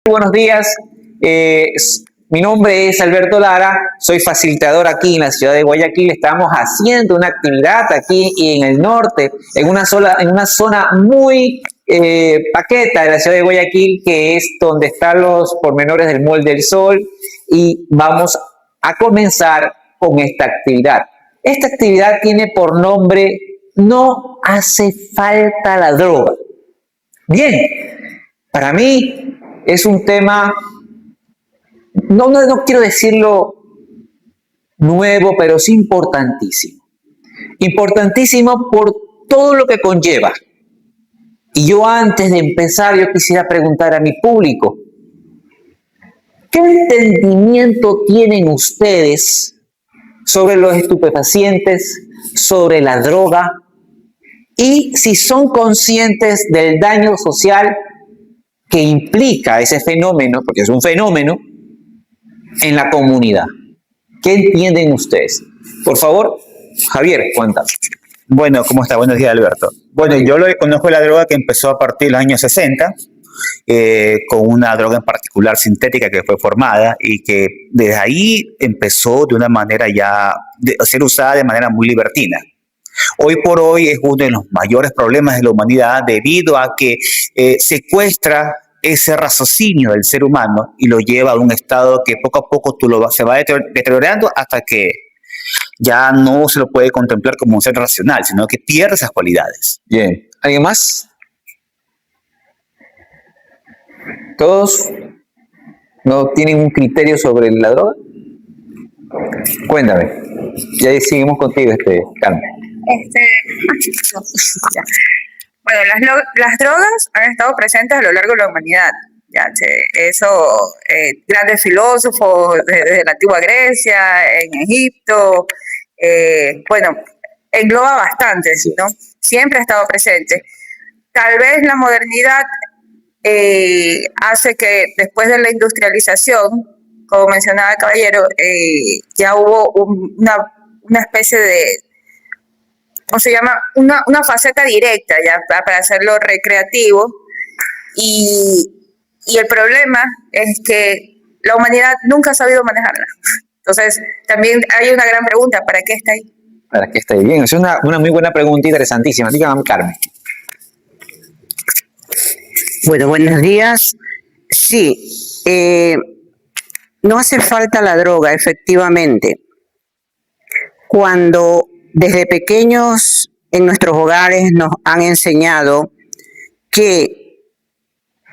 Buenos días, mi nombre es Alberto Lara, soy facilitador aquí en la ciudad de Guayaquil. Estamos haciendo una actividad aquí en el norte, en una zona muy paqueta de la ciudad de Guayaquil, que es donde están los pormenores del Mall del Sol, y vamos a comenzar con esta actividad. Esta actividad tiene por nombre "No hace falta la droga". Bien, para mí es un tema, no quiero decirlo nuevo, pero sí importantísimo. Importantísimo por todo lo que conlleva. Y yo, antes de empezar, yo quisiera preguntar a mi público: ¿qué entendimiento tienen ustedes sobre los estupefacientes, sobre la droga, y si son conscientes del daño social que implica ese fenómeno, porque es un fenómeno, en la comunidad? ¿Qué entienden ustedes? Por favor, Javier, cuéntanos. Bueno, ¿cómo está? Buenos días, Alberto. Bueno, yo lo conozco la droga que empezó a partir de los años 60, con una droga en particular sintética que fue formada y que desde ahí empezó de una manera a ser usada de manera muy libertina. Hoy por hoy es uno de los mayores problemas de la humanidad, debido a que secuestra ese raciocinio del ser humano y lo lleva a un estado que poco a poco se va deteriorando hasta que ya no se lo puede contemplar como un ser racional, sino que pierde esas cualidades. Bien. ¿Alguien más? ¿Todos no tienen un criterio sobre la droga? Cuéntame. Ya seguimos contigo, Carmen. Bueno, las drogas han estado presentes a lo largo de la humanidad. Grandes filósofos desde la antigua Grecia, en Egipto, engloba bastante, ¿no? Siempre ha estado presente. Tal vez la modernidad hace que después de la industrialización, como mencionaba el caballero, ya hubo una especie de, ¿cómo se llama? Una faceta directa ya para hacerlo recreativo, y el problema es que la humanidad nunca ha sabido manejarla. Entonces, también hay una gran pregunta: ¿para qué está ahí? ¿Para qué está ahí? Bien, es una muy buena pregunta, interesantísima. Dígame, Carmen. Bueno, buenos días. Sí, no hace falta la droga, efectivamente. Cuando desde pequeños en nuestros hogares nos han enseñado que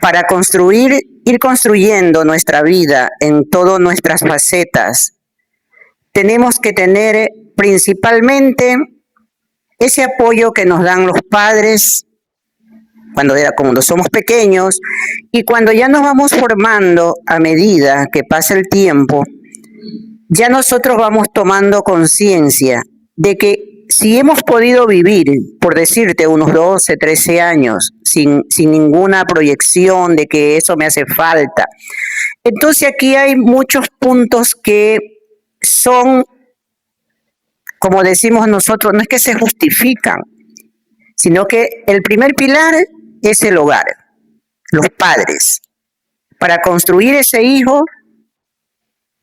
para ir construyendo nuestra vida en todas nuestras facetas, tenemos que tener principalmente ese apoyo que nos dan los padres cuando somos pequeños, y cuando ya nos vamos formando a medida que pasa el tiempo, ya nosotros vamos tomando conciencia de que si hemos podido vivir, por decirte, unos 12, 13 años, sin ninguna proyección de que eso me hace falta, entonces aquí hay muchos puntos que son, como decimos nosotros, no es que se justifican, sino que el primer pilar es el hogar, los padres, para construir ese hijo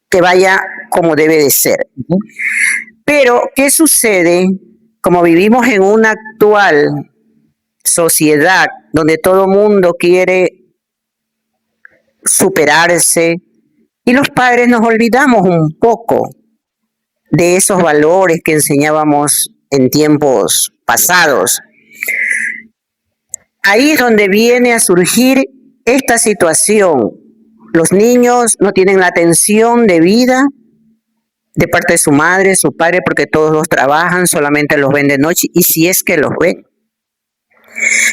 que vaya como debe de ser. Pero, ¿qué sucede? Como vivimos en una actual sociedad donde todo mundo quiere superarse, y los padres nos olvidamos un poco de esos valores que enseñábamos en tiempos pasados. Ahí es donde viene a surgir esta situación. Los niños no tienen la atención debida de parte de su madre, su padre, porque todos los trabajan, solamente los ven de noche, y si es que los ven.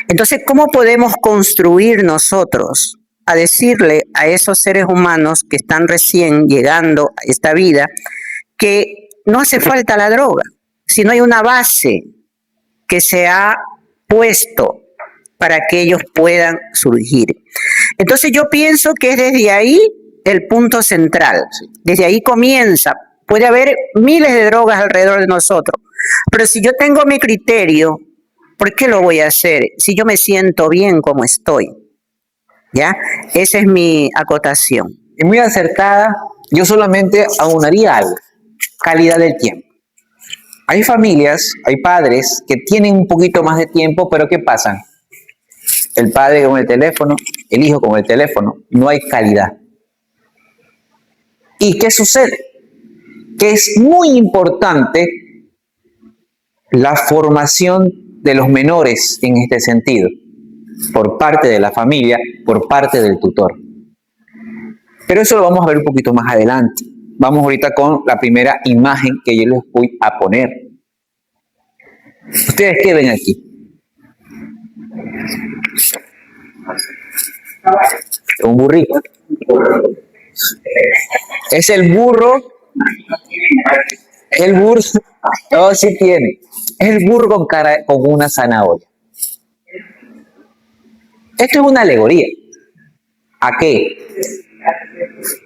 Entonces, ¿cómo podemos construir nosotros a decirle a esos seres humanos que están recién llegando a esta vida que no hace falta la droga, si no hay una base que se ha puesto para que ellos puedan surgir? Entonces yo pienso que es desde ahí el punto central. Desde ahí comienza. Puede haber miles de drogas alrededor de nosotros, pero si yo tengo mi criterio, ¿por qué lo voy a hacer si yo me siento bien como estoy? ¿Ya? Esa es mi acotación. Y muy acertada, yo solamente aunaría algo, calidad del tiempo. Hay familias, hay padres que tienen un poquito más de tiempo, pero ¿qué pasa? El padre con el teléfono, el hijo con el teléfono, no hay calidad. ¿Y qué sucede? Que es muy importante la formación de los menores en este sentido, por parte de la familia, por parte del tutor. Pero eso lo vamos a ver un poquito más adelante. Vamos ahorita con la primera imagen que yo les voy a poner. ¿Ustedes qué ven aquí? Un burrito. Es el burro. El burro. Oh, sí tiene. Es el burro con una zanahoria. Esto es una alegoría. ¿A qué?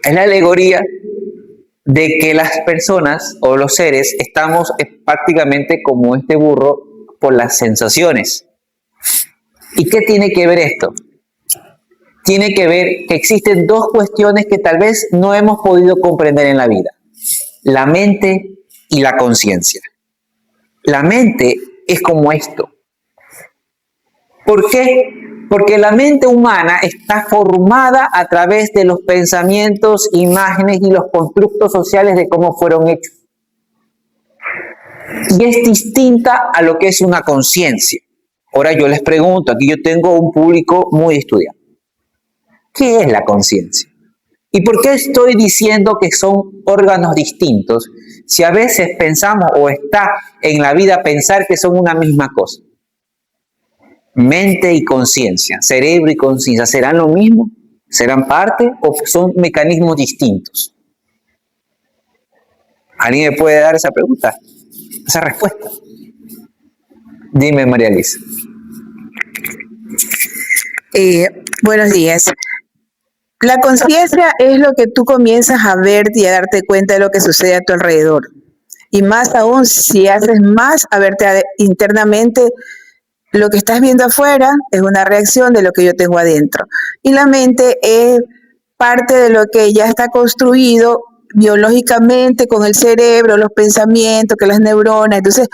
Es la alegoría de que las personas o los seres estamos prácticamente como este burro por las sensaciones. ¿Y qué tiene que ver esto? Tiene que ver que existen dos cuestiones que tal vez no hemos podido comprender en la vida: la mente y la conciencia. La mente es como esto. ¿Por qué? Porque la mente humana está formada a través de los pensamientos, imágenes y los constructos sociales de cómo fueron hechos. Y es distinta a lo que es una conciencia. Ahora yo les pregunto, aquí yo tengo un público muy estudiado. ¿Qué es la conciencia? ¿Y por qué estoy diciendo que son órganos distintos si a veces pensamos o está en la vida pensar que son una misma cosa? Mente y conciencia, cerebro y conciencia, ¿serán lo mismo? ¿Serán parte o son mecanismos distintos? ¿Alguien me puede dar esa pregunta? Esa respuesta. Dime, María Elisa. Buenos días. La conciencia es lo que tú comienzas a ver y a darte cuenta de lo que sucede a tu alrededor. Y más aún si haces más a verte internamente, lo que estás viendo afuera es una reacción de lo que yo tengo adentro. Y la mente es parte de lo que ya está construido biológicamente con el cerebro, los pensamientos, que las neuronas, entonces,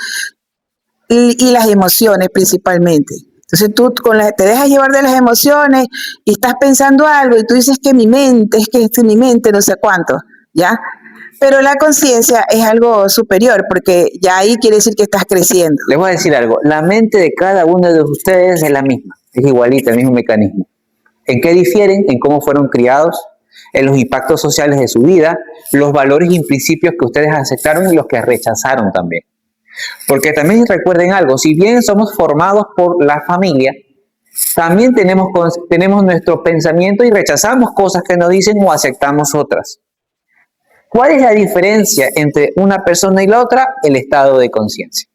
y las emociones principalmente. Entonces tú te dejas llevar de las emociones y estás pensando algo y tú dices que mi mente, mi mente, no sé cuánto, ¿ya? Pero la conciencia es algo superior porque ya ahí quiere decir que estás creciendo. Les voy a decir algo, la mente de cada uno de ustedes es la misma, es igualita, el mismo mecanismo. ¿En qué difieren? En cómo fueron criados, en los impactos sociales de su vida, los valores y principios que ustedes aceptaron y los que rechazaron también. Porque también recuerden algo, si bien somos formados por la familia, también tenemos nuestro pensamiento y rechazamos cosas que nos dicen o aceptamos otras. ¿Cuál es la diferencia entre una persona y la otra? El estado de conciencia.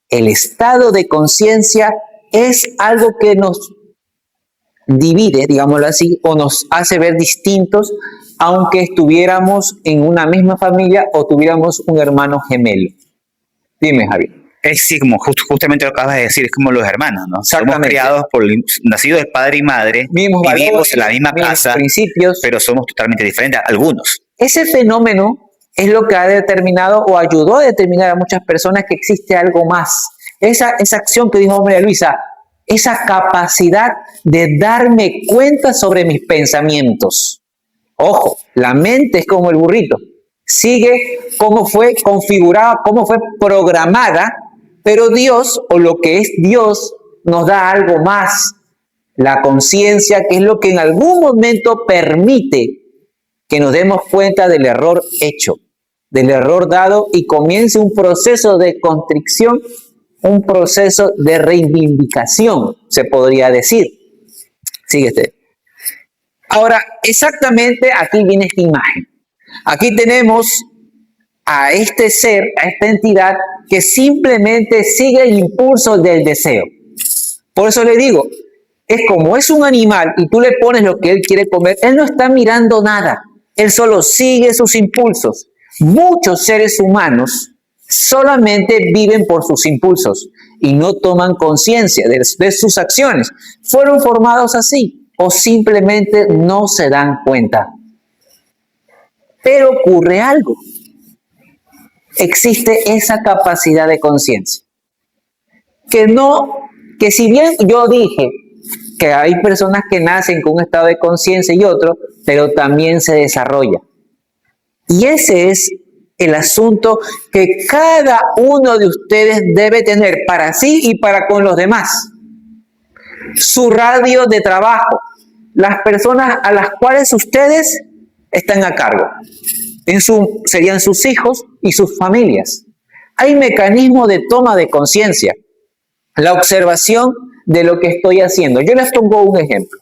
El estado de conciencia es algo que nos divide, digámoslo así, o nos hace ver distintos, aunque estuviéramos en una misma familia o tuviéramos un hermano gemelo. Dime, Javier. Es sí, como justamente lo que acabas de decir, es como los hermanos, ¿no? Somos Exactamente. criados nacidos de padre y madre, Mismos vivimos valores, en la misma mismos casa, principios. pero somos totalmente diferentes, algunos. Ese fenómeno es lo que ha determinado o ayudó a determinar a muchas personas que existe algo más. Esa acción que dijo María Luisa, esa capacidad de darme cuenta sobre mis pensamientos. Ojo, la mente es como el burrito. Sigue cómo fue configurada, cómo fue programada, pero Dios, o lo que es Dios, nos da algo más. La conciencia, que es lo que en algún momento permite que nos demos cuenta del error hecho, del error dado y comience un proceso de constricción, un proceso de reivindicación, se podría decir. Síguete. Ahora, exactamente aquí viene esta imagen. Aquí tenemos a este ser, a esta entidad que simplemente sigue el impulso del deseo. Por eso le digo, es como es un animal y tú le pones lo que él quiere comer, él no está mirando nada, él solo sigue sus impulsos. Muchos seres humanos solamente viven por sus impulsos y no toman conciencia de sus acciones. Fueron formados así. o simplemente no se dan cuenta. Pero ocurre algo. Existe esa capacidad de conciencia. Que si bien yo dije que hay personas que nacen con un estado de conciencia y otro, pero también se desarrolla. Y ese es el asunto que cada uno de ustedes debe tener para sí y para con los demás. Su radio de trabajo, las personas a las cuales ustedes están a cargo, serían sus hijos y sus familias. Hay mecanismos de toma de conciencia, la observación de lo que estoy haciendo. Yo les pongo un ejemplo.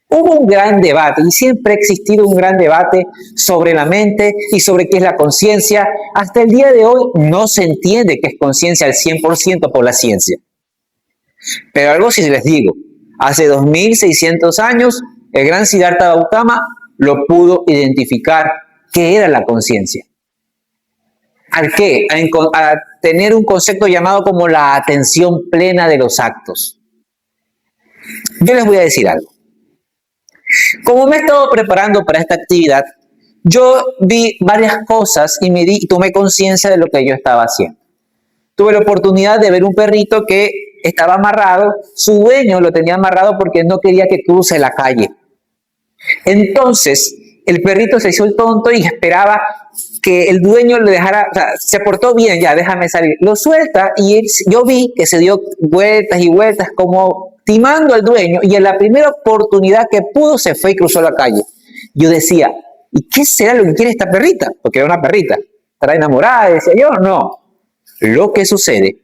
Hubo un gran debate, y siempre ha existido un gran debate sobre la mente y sobre qué es la conciencia. Hasta el día de hoy no se entiende qué es conciencia al 100% por la ciencia. Pero algo sí les digo, hace 2600 años el gran Siddhartha Gautama lo pudo identificar qué era la conciencia. ¿Al qué? A tener un concepto llamado como la atención plena de los actos. Yo les voy a decir algo. Como me he estado preparando para esta actividad, yo vi varias cosas y tomé conciencia de lo que yo estaba haciendo. Tuve la oportunidad de ver un perrito que estaba amarrado, su dueño lo tenía amarrado porque no quería que cruce la calle. Entonces, el perrito se hizo el tonto y esperaba que el dueño le dejara, o sea, se portó bien, ya, déjame salir. Lo suelta y yo vi que se dio vueltas y vueltas como timando al dueño, y en la primera oportunidad que pudo se fue y cruzó la calle. Yo decía, ¿y qué será lo que quiere esta perrita? Porque era una perrita. ¿Estará enamorada? Decía yo, no. Lo que sucede,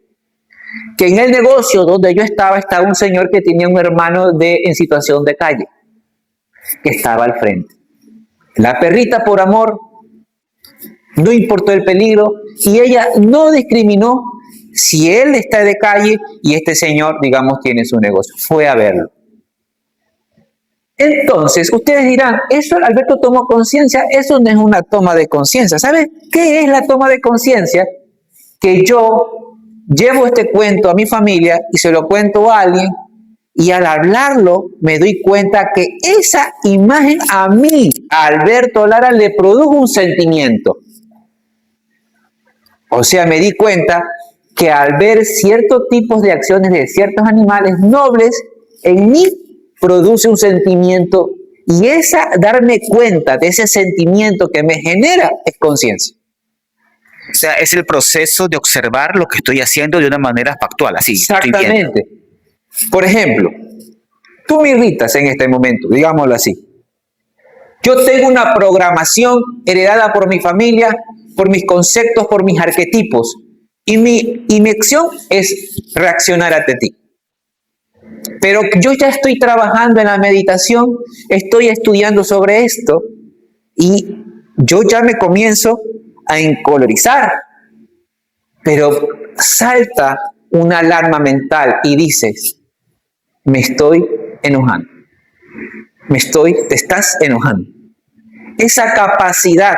que en el negocio donde yo estaba un señor que tenía un hermano en situación de calle, que estaba al frente. La perrita, por amor, no importó el peligro, y ella no discriminó si él está de calle y este señor, digamos, tiene su negocio. Fue a verlo. Entonces, ustedes dirán, eso Alberto tomó conciencia. Eso no es una toma de conciencia. ¿Sabes qué es la toma de conciencia? Que yo llevo este cuento a mi familia y se lo cuento a alguien, y al hablarlo me doy cuenta que esa imagen a mí, a Alberto Lara, le produjo un sentimiento. O sea, me di cuenta que al ver ciertos tipos de acciones de ciertos animales nobles, en mí produce un sentimiento, y darme cuenta de ese sentimiento que me genera es conciencia. O sea, es el proceso de observar lo que estoy haciendo de una manera factual, así. Exactamente. Por ejemplo, tú me irritas en este momento, digámoslo así. Yo tengo una programación heredada por mi familia, por mis conceptos, por mis arquetipos, y mi acción es reaccionar ante ti. Pero yo ya estoy trabajando en la meditación, estoy estudiando sobre esto, y yo ya me comienzo a encolorizar. Pero salta una alarma mental y dices, me estoy enojando. Te estás enojando. Esa capacidad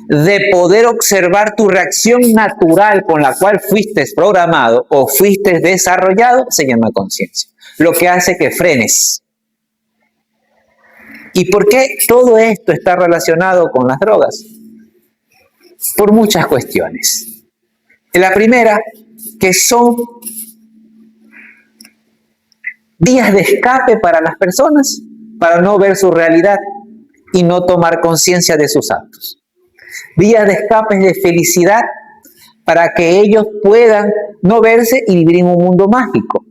de poder observar tu reacción natural con la cual fuiste programado o fuiste desarrollado se llama conciencia. Lo que hace que frenes. ¿Y por qué todo esto está relacionado con las drogas? Por muchas cuestiones. La primera, que son vías de escape para las personas, para no ver su realidad y no tomar conciencia de sus actos. Vías de escape de felicidad para que ellos puedan no verse y vivir en un mundo mágico.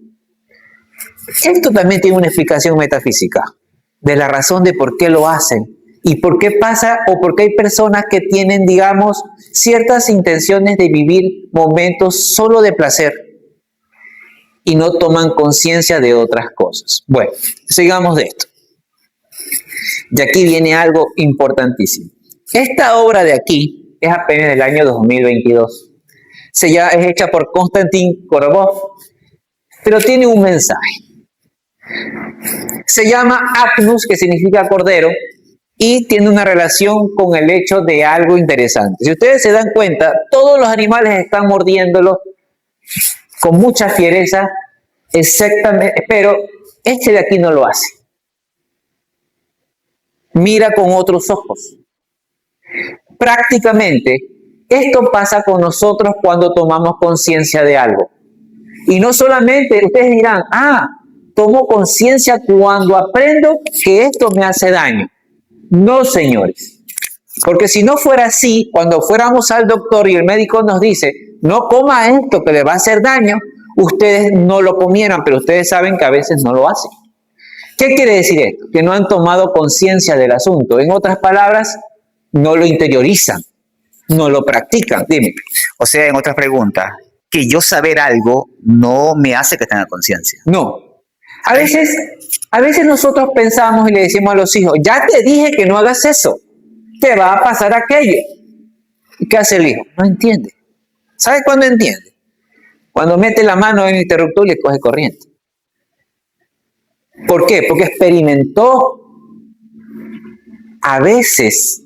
Esto también tiene una explicación metafísica de la razón de por qué lo hacen y por qué pasa o por qué hay personas que tienen, digamos, ciertas intenciones de vivir momentos solo de placer y no toman conciencia de otras cosas. Bueno, sigamos de esto. Y aquí viene algo importantísimo. Esta obra de aquí es apenas del año 2022. Es hecha por Konstantin Korobov, pero tiene un mensaje. Se llama Agnus, que significa cordero, y tiene una relación con el hecho de algo interesante. Si ustedes se dan cuenta, todos los animales están mordiéndolo con mucha fiereza, exactamente, pero este de aquí no lo hace. mira con otros ojos. Prácticamente, esto pasa con nosotros cuando tomamos conciencia de algo. Y no solamente, ustedes dirán, tomo conciencia cuando aprendo que esto me hace daño. No, señores. Porque si no fuera así, cuando fuéramos al doctor y el médico nos dice, no coma esto que le va a hacer daño, ustedes no lo comieran, pero ustedes saben que a veces no lo hacen. ¿Qué quiere decir esto? Que no han tomado conciencia del asunto. En otras palabras, no lo interiorizan, no lo practican. Dime. O sea, en otras preguntas, que yo saber algo no me hace que tenga conciencia. No. A veces nosotros pensamos y le decimos a los hijos, ya te dije que no hagas eso, te va a pasar aquello. ¿Y qué hace el hijo? No entiende. ¿Sabe cuándo entiende? Cuando mete la mano en el interruptor y le coge corriente. ¿Por qué? Porque experimentó. A veces,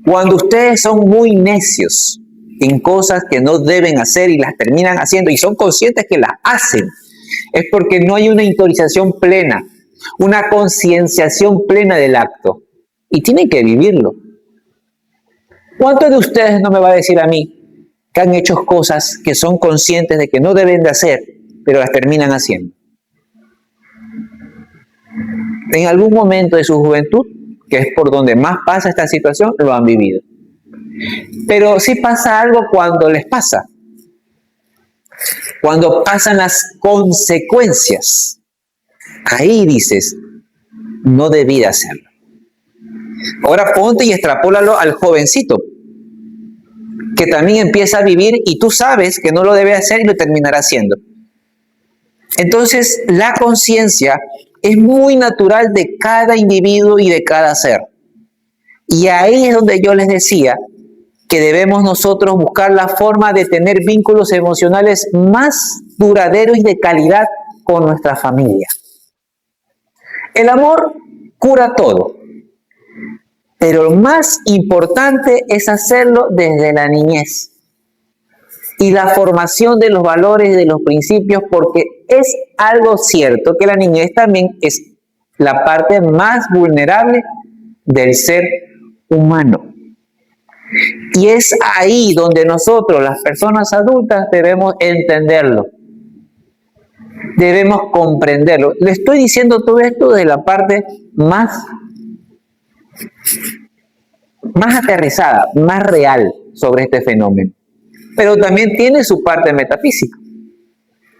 cuando ustedes son muy necios en cosas que no deben hacer y las terminan haciendo y son conscientes que las hacen, es porque no hay una interiorización plena, una concienciación plena del acto. Y tienen que vivirlo. ¿Cuántos de ustedes no me va a decir a mí que han hecho cosas que son conscientes de que no deben de hacer, pero las terminan haciendo? En algún momento de su juventud, que es por donde más pasa esta situación, lo han vivido. Pero sí pasa algo cuando les pasa. Cuando pasan las consecuencias. Ahí dices, no debí de hacerlo. Ahora ponte y extrapólalo al jovencito, que también empieza a vivir y tú sabes que no lo debe hacer y lo terminará haciendo. Entonces, la conciencia es muy natural de cada individuo y de cada ser. Y ahí es donde yo les decía que debemos nosotros buscar la forma de tener vínculos emocionales más duraderos y de calidad con nuestra familia. El amor cura todo, pero lo más importante es hacerlo desde la niñez y la formación de los valores y de los principios, porque es algo cierto que la niñez también es la parte más vulnerable del ser humano. Y es ahí donde nosotros, las personas adultas, debemos entenderlo. Debemos comprenderlo. Le estoy diciendo todo esto de la parte más aterrizada, más real sobre este fenómeno. Pero también tiene su parte metafísica,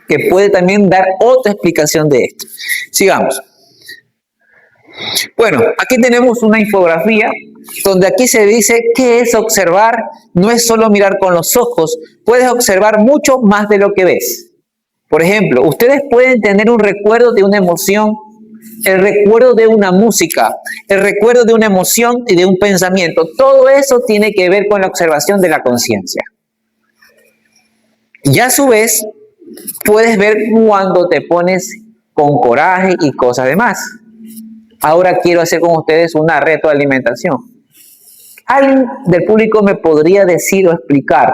que puede también dar otra explicación de esto. Sigamos. Bueno, aquí tenemos una infografía donde aquí se dice qué es observar. No es solo mirar con los ojos, puedes observar mucho más de lo que ves. Por ejemplo, ustedes pueden tener un recuerdo de una emoción, el recuerdo de una música, el recuerdo de una emoción y de un pensamiento. Todo eso tiene que ver con la observación de la conciencia. Y a su vez, puedes ver cuando te pones con coraje y cosas demás. Ahora quiero hacer con ustedes una retroalimentación. ¿Alguien del público me podría decir o explicar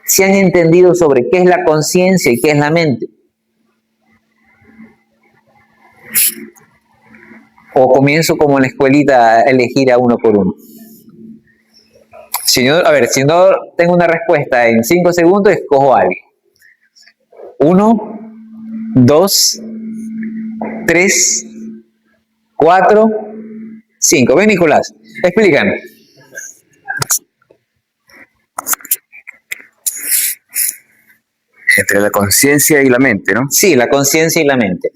si han entendido sobre qué es la conciencia y qué es la mente? O comienzo como en la escuelita a elegir a uno por uno. Si no tengo una respuesta en 5 segundos, escojo a alguien. 1, 2, 3, 4, 5. Ven, Nicolás, explícame. Entre la conciencia y la mente, ¿no? Sí, la conciencia y la mente.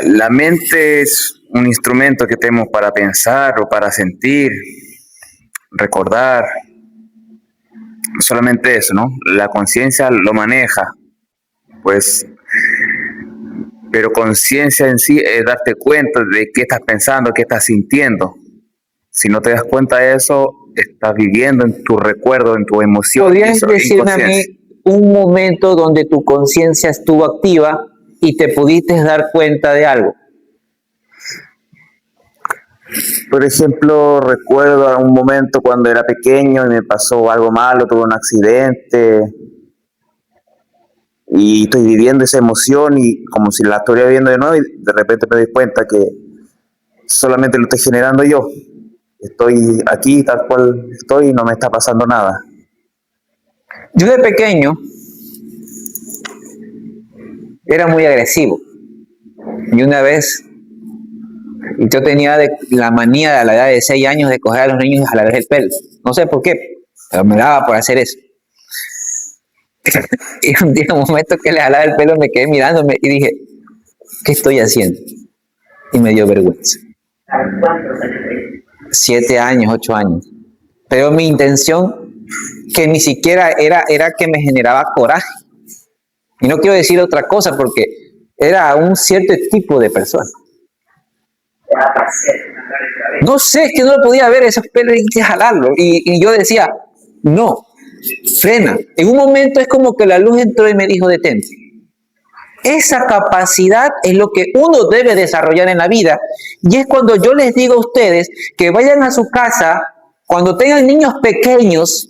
La mente es un instrumento que tenemos para pensar o para sentir, recordar. No solamente eso, ¿no? La conciencia lo maneja, pues, pero conciencia en sí es darte cuenta de qué estás pensando, qué estás sintiendo. Si no te das cuenta de eso, estás viviendo en tu recuerdo, en tu emoción. ¿Podrías decirme a mí un momento donde tu conciencia estuvo activa y te pudiste dar cuenta de algo? Por ejemplo, recuerdo un momento cuando era pequeño y me pasó algo malo, tuve un accidente y estoy viviendo esa emoción y como si la estuviera viendo de nuevo y de repente me di cuenta que solamente lo estoy generando yo. Estoy aquí tal cual estoy y no me está pasando nada. Yo de pequeño era muy agresivo. Y una vez yo tenía la manía a la edad de 6 años de coger a los niños y jalarles el pelo. No sé por qué, pero me daba por hacer eso. Y un día, en un momento que le jalaba el pelo, me quedé mirándome y dije, ¿qué estoy haciendo? Y me dio vergüenza. 7 años, 8 años. Pero mi intención, que ni siquiera era que me generaba coraje. Y no quiero decir otra cosa porque era un cierto tipo de persona. No sé, es que no lo podía ver esos pelos y que jalarlo. Y yo decía, no, frena. En un momento es como que la luz entró y me dijo, detente. Esa capacidad es lo que uno debe desarrollar en la vida. Y es cuando yo les digo a ustedes que vayan a su casa, cuando tengan niños pequeños,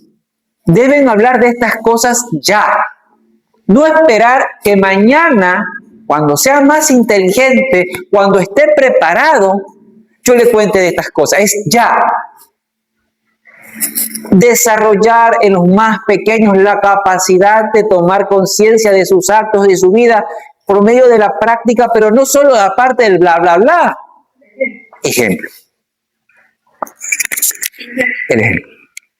deben hablar de estas cosas ya. No esperar que mañana, cuando sea más inteligente, cuando esté preparado, yo le cuente de estas cosas. Es ya. Desarrollar en los más pequeños la capacidad de tomar conciencia de sus actos y de su vida por medio de la práctica, pero no solo la parte del bla, bla, bla. Ejemplo. El ejemplo.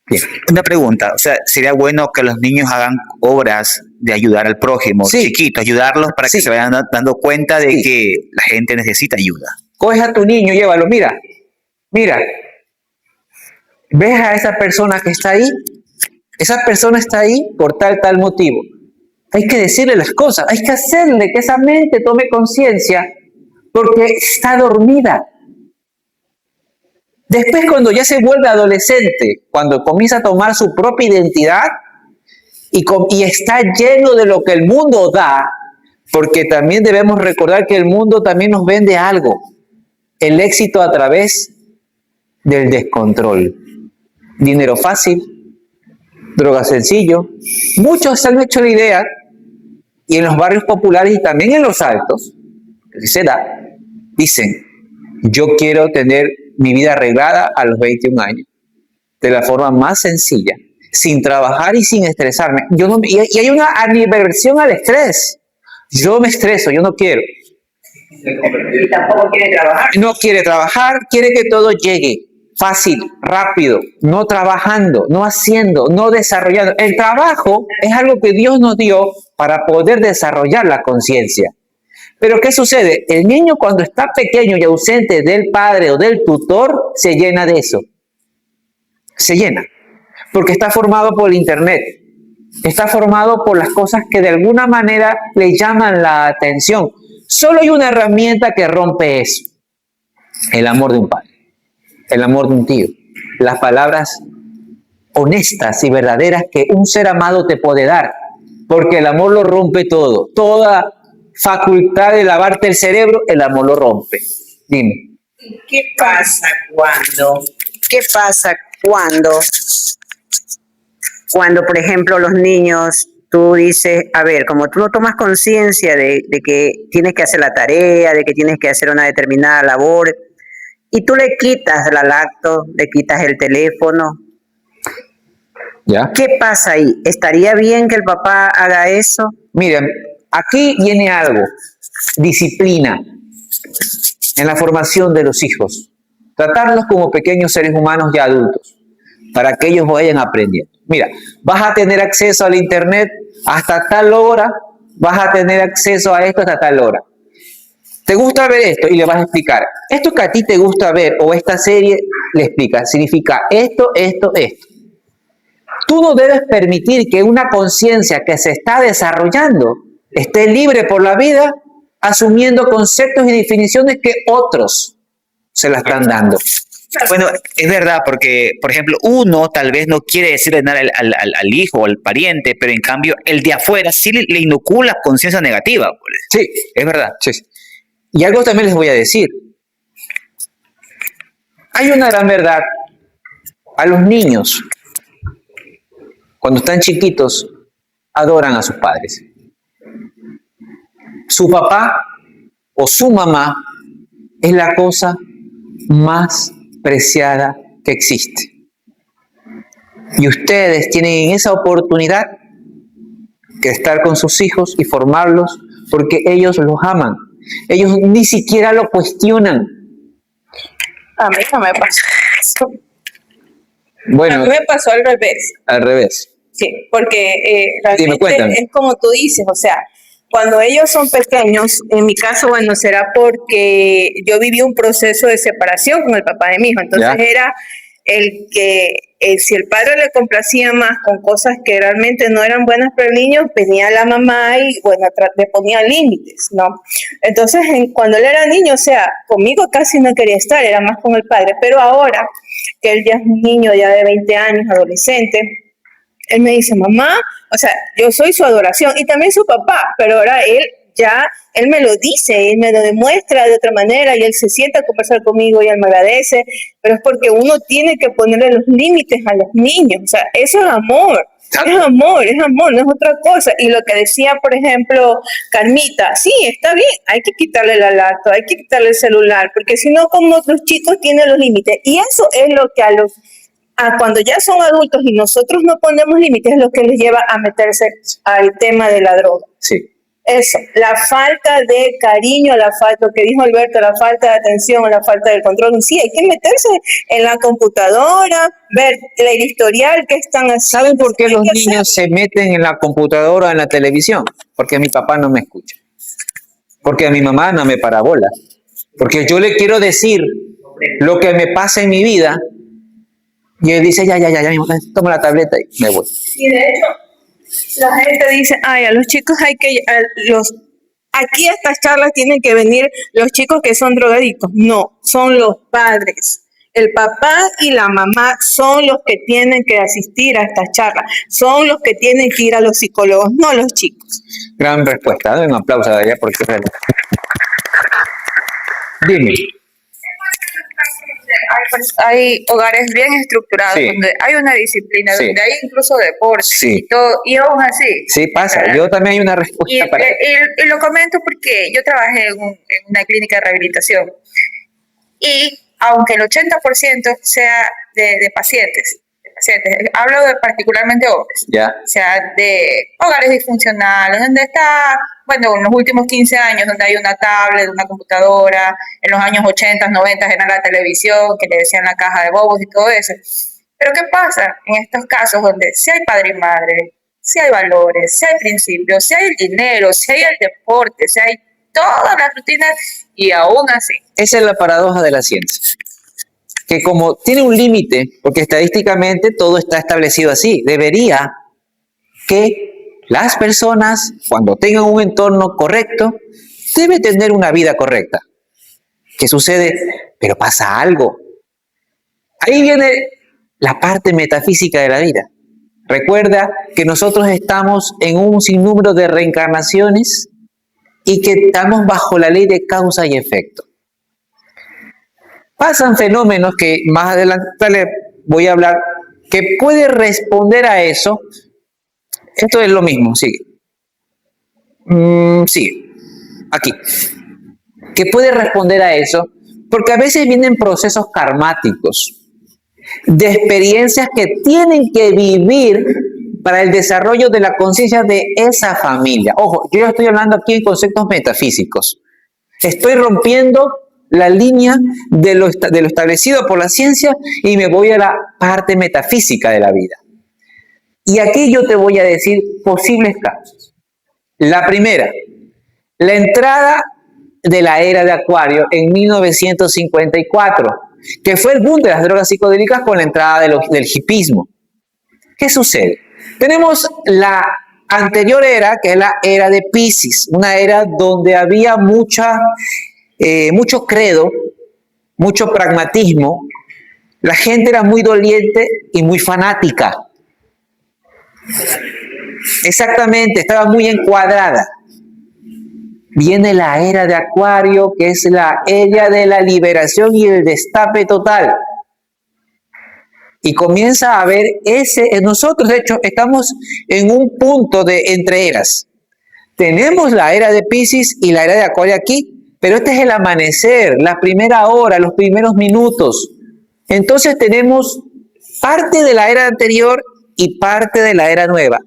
Bien. Una pregunta, o sea, sería bueno que los niños hagan obras de ayudar al prójimo, Sí. chiquitos, ayudarlos para que Sí. se vayan dando cuenta de Sí. que la gente necesita ayuda. Coge a tu niño, llévalo, mira, ¿ves a esa persona que está ahí? Esa persona está ahí por tal motivo. Hay que decirle las cosas, hay que hacerle que esa mente tome conciencia porque está dormida. Después, cuando ya se vuelve adolescente, cuando comienza a tomar su propia identidad y está lleno de lo que el mundo da, porque también debemos recordar que el mundo también nos vende algo, el éxito a través del descontrol. Dinero fácil, droga sencillo. Muchos se han hecho la idea, y en los barrios populares y también en los altos, que se da, dicen, yo quiero tener mi vida arreglada a los 21 años, de la forma más sencilla, sin trabajar y sin estresarme. Y hay una animadversión al estrés. Yo me estreso, yo no quiero. Y tampoco quiere trabajar. No quiere trabajar, quiere que todo llegue fácil, rápido, no trabajando, no haciendo, no desarrollando. El trabajo es algo que Dios nos dio para poder desarrollar la conciencia. Pero ¿qué sucede? El niño cuando está pequeño y ausente del padre o del tutor, se llena de eso. Se llena. Porque está formado por el internet. Está formado por las cosas que de alguna manera le llaman la atención. Solo hay una herramienta que rompe eso. El amor de un padre. El amor de un tío. Las palabras honestas y verdaderas que un ser amado te puede dar. Porque el amor lo rompe todo. Toda facultad de lavarte el cerebro, el amor lo rompe. Dime. ¿Qué pasa cuando, por ejemplo, los niños, tú dices, a ver, como tú no tomas conciencia de que tienes que hacer la tarea, de que tienes que hacer una determinada labor, y tú le quitas la lacto, le quitas el teléfono, ¿Ya? ¿qué pasa ahí? ¿Estaría bien que el papá haga eso? Miren, aquí viene algo. Disciplina en la formación de los hijos. Tratarlos como pequeños seres humanos ya adultos, para que ellos vayan aprendiendo. Mira, vas a tener acceso al internet hasta tal hora, vas a tener acceso a esto hasta tal hora. ¿Te gusta ver esto? Y le vas a explicar. Esto que a ti te gusta ver o esta serie le explica, significa esto. Tú no debes permitir que una conciencia que se está desarrollando esté libre por la vida asumiendo conceptos y definiciones que otros se la están dando. Bueno, es verdad, porque, por ejemplo, uno tal vez no quiere decirle nada al hijo o al pariente, pero en cambio el de afuera sí le inocula conciencia negativa. Pues. Sí, Es verdad. sí. Y algo también les voy a decir. Hay una gran verdad. A los niños, cuando están chiquitos, adoran a sus padres. Su papá o su mamá es la cosa más preciada que existe. Y ustedes tienen esa oportunidad que estar con sus hijos y formarlos porque ellos los aman. Ellos ni siquiera lo cuestionan. A mí no me pasó eso. A Bueno, mí me pasó al revés. al revés. Sí, porque Dime, realmente cuéntame. es como tú dices, o sea, cuando ellos son pequeños, en mi caso, bueno, será porque yo viví un proceso de separación con el papá de mi hijo, entonces Ya. era el que, si el padre le complacía más con cosas que realmente no eran buenas para el niño, venía la mamá y, bueno, le ponía límites, ¿no? Entonces, cuando él era niño, o sea, conmigo casi no quería estar, era más con el padre, pero ahora que él ya es un niño ya de 20 años, adolescente, él me dice, mamá, o sea, yo soy su adoración y también su papá, pero ahora él me lo dice, él me lo demuestra de otra manera y él se sienta a conversar conmigo y él me agradece, pero es porque uno tiene que ponerle los límites a los niños, o sea, eso es amor. Es amor, no es otra cosa. Y lo que decía, por ejemplo, Carmita, sí, está bien, hay que quitarle la laptop, hay que quitarle el celular, porque si no, como los chicos tienen los límites. Y eso es lo que cuando ya son adultos y nosotros no ponemos límites, es lo que les lleva a meterse al tema de la droga. Sí. Eso, la falta de cariño, lo que dijo Alberto, la falta de atención, la falta de control. Sí, hay que meterse en la computadora, ver el historial que están haciendo. ¿Saben por qué Hay los que niños se meten en la computadora o en la televisión? Porque mi papá no me escucha. Porque a mi mamá no me para bola. Porque yo le quiero decir lo que me pasa en mi vida y él dice, ya, toma la tableta y me voy. Y de hecho, la gente dice, ay, a los chicos aquí a estas charlas tienen que venir los chicos que son drogadictos. No, son los padres. El papá y la mamá son los que tienen que asistir a estas charlas, son los que tienen que ir a los psicólogos, no los chicos. Gran respuesta. Dame un aplauso a Daria porque es verdad. Dime. Hay hogares bien estructurados, Sí. donde hay una disciplina, Sí. donde hay incluso deporte Sí. y todo, y aún así. Sí, pasa. Yo también hay una respuesta para eso. Y lo comento porque yo trabajé en una clínica de rehabilitación y aunque el 80% sea de pacientes, hablo particularmente hombres, Ya. o sea, de hogares disfuncionales, donde está, bueno, en los últimos 15 años, donde hay una tablet, una computadora, en los años 80, 90 era la televisión, que le decían la caja de bobos y todo eso. Pero ¿qué pasa en estos casos donde si hay padre y madre, si hay valores, si hay principios, si hay el dinero, si hay el deporte, si hay todas las rutinas y aún así? Esa es la paradoja de la ciencia. Que como tiene un límite, porque estadísticamente todo está establecido así, debería que las personas, cuando tengan un entorno correcto, deben tener una vida correcta. ¿Qué sucede? Pero pasa algo. Ahí viene la parte metafísica de la vida. Recuerda que nosotros estamos en un sinnúmero de reencarnaciones y que estamos bajo la ley de causa y efecto. Pasan fenómenos que más adelante voy a hablar, que puede responder a eso. Esto es lo mismo, sigue. Sigue. Aquí. Que puede responder a eso, porque a veces vienen procesos karmáticos, de experiencias que tienen que vivir para el desarrollo de la conciencia de esa familia. Ojo, yo ya estoy hablando aquí en conceptos metafísicos. Estoy rompiendo la línea de lo establecido por la ciencia y me voy a la parte metafísica de la vida. Y aquí yo te voy a decir posibles casos. La primera, la entrada de la era de Acuario en 1954, que fue el boom de las drogas psicodélicas con la entrada del hipismo. ¿Qué sucede? Tenemos la anterior era, que es la era de Piscis, una era donde había mucho credo, mucho pragmatismo, la gente era muy doliente y muy fanática. Exactamente, estaba muy encuadrada. Viene la era de Acuario, que es la era de la liberación y el destape total. Y comienza a haber nosotros de hecho estamos en un punto de entre eras. Tenemos la era de Piscis y la era de Acuario aquí, pero este es el amanecer, la primera hora, los primeros minutos. Entonces tenemos parte de la era anterior y parte de la era nueva.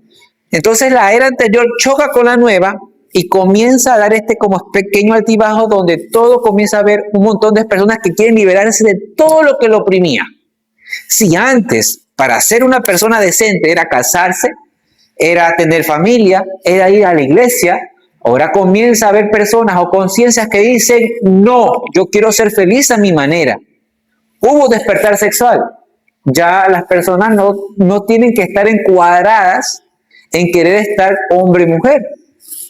Entonces la era anterior choca con la nueva y comienza a dar este como pequeño altibajo donde todo comienza a ver un montón de personas que quieren liberarse de todo lo que lo oprimía. Si antes, para ser una persona decente, era casarse, era tener familia, era ir a la iglesia, ahora comienza a haber personas o conciencias que dicen, no, yo quiero ser feliz a mi manera. Hubo despertar sexual. Ya las personas no tienen que estar encuadradas en querer estar hombre y mujer.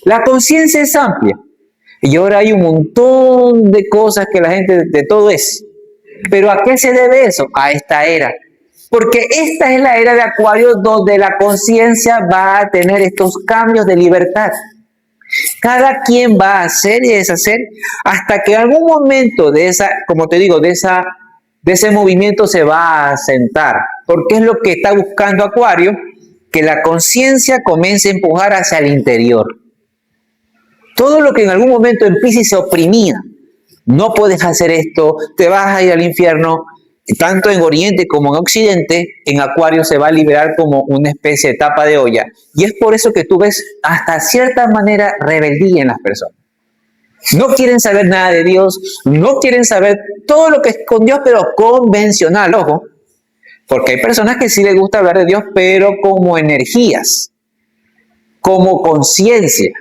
La conciencia es amplia. Y ahora hay un montón de cosas que la gente de todo es. ¿Pero a qué se debe eso? A esta era. Porque esta es la era de Acuario donde la conciencia va a tener estos cambios de libertad. Cada quien va a hacer y deshacer hasta que en algún momento de esa, como te digo, de ese movimiento se va a asentar. Porque es lo que está buscando Acuario, que la conciencia comience a empujar hacia el interior. Todo lo que en algún momento en Piscis se oprimía, no puedes hacer esto, te vas a ir al infierno, tanto en Oriente como en Occidente, en Acuario se va a liberar como una especie de tapa de olla. Y es por eso que tú ves hasta cierta manera rebeldía en las personas. No quieren saber nada de Dios, no quieren saber todo lo que es con Dios, pero convencional, ojo. Porque hay personas que sí les gusta hablar de Dios, pero como energías, como conciencia.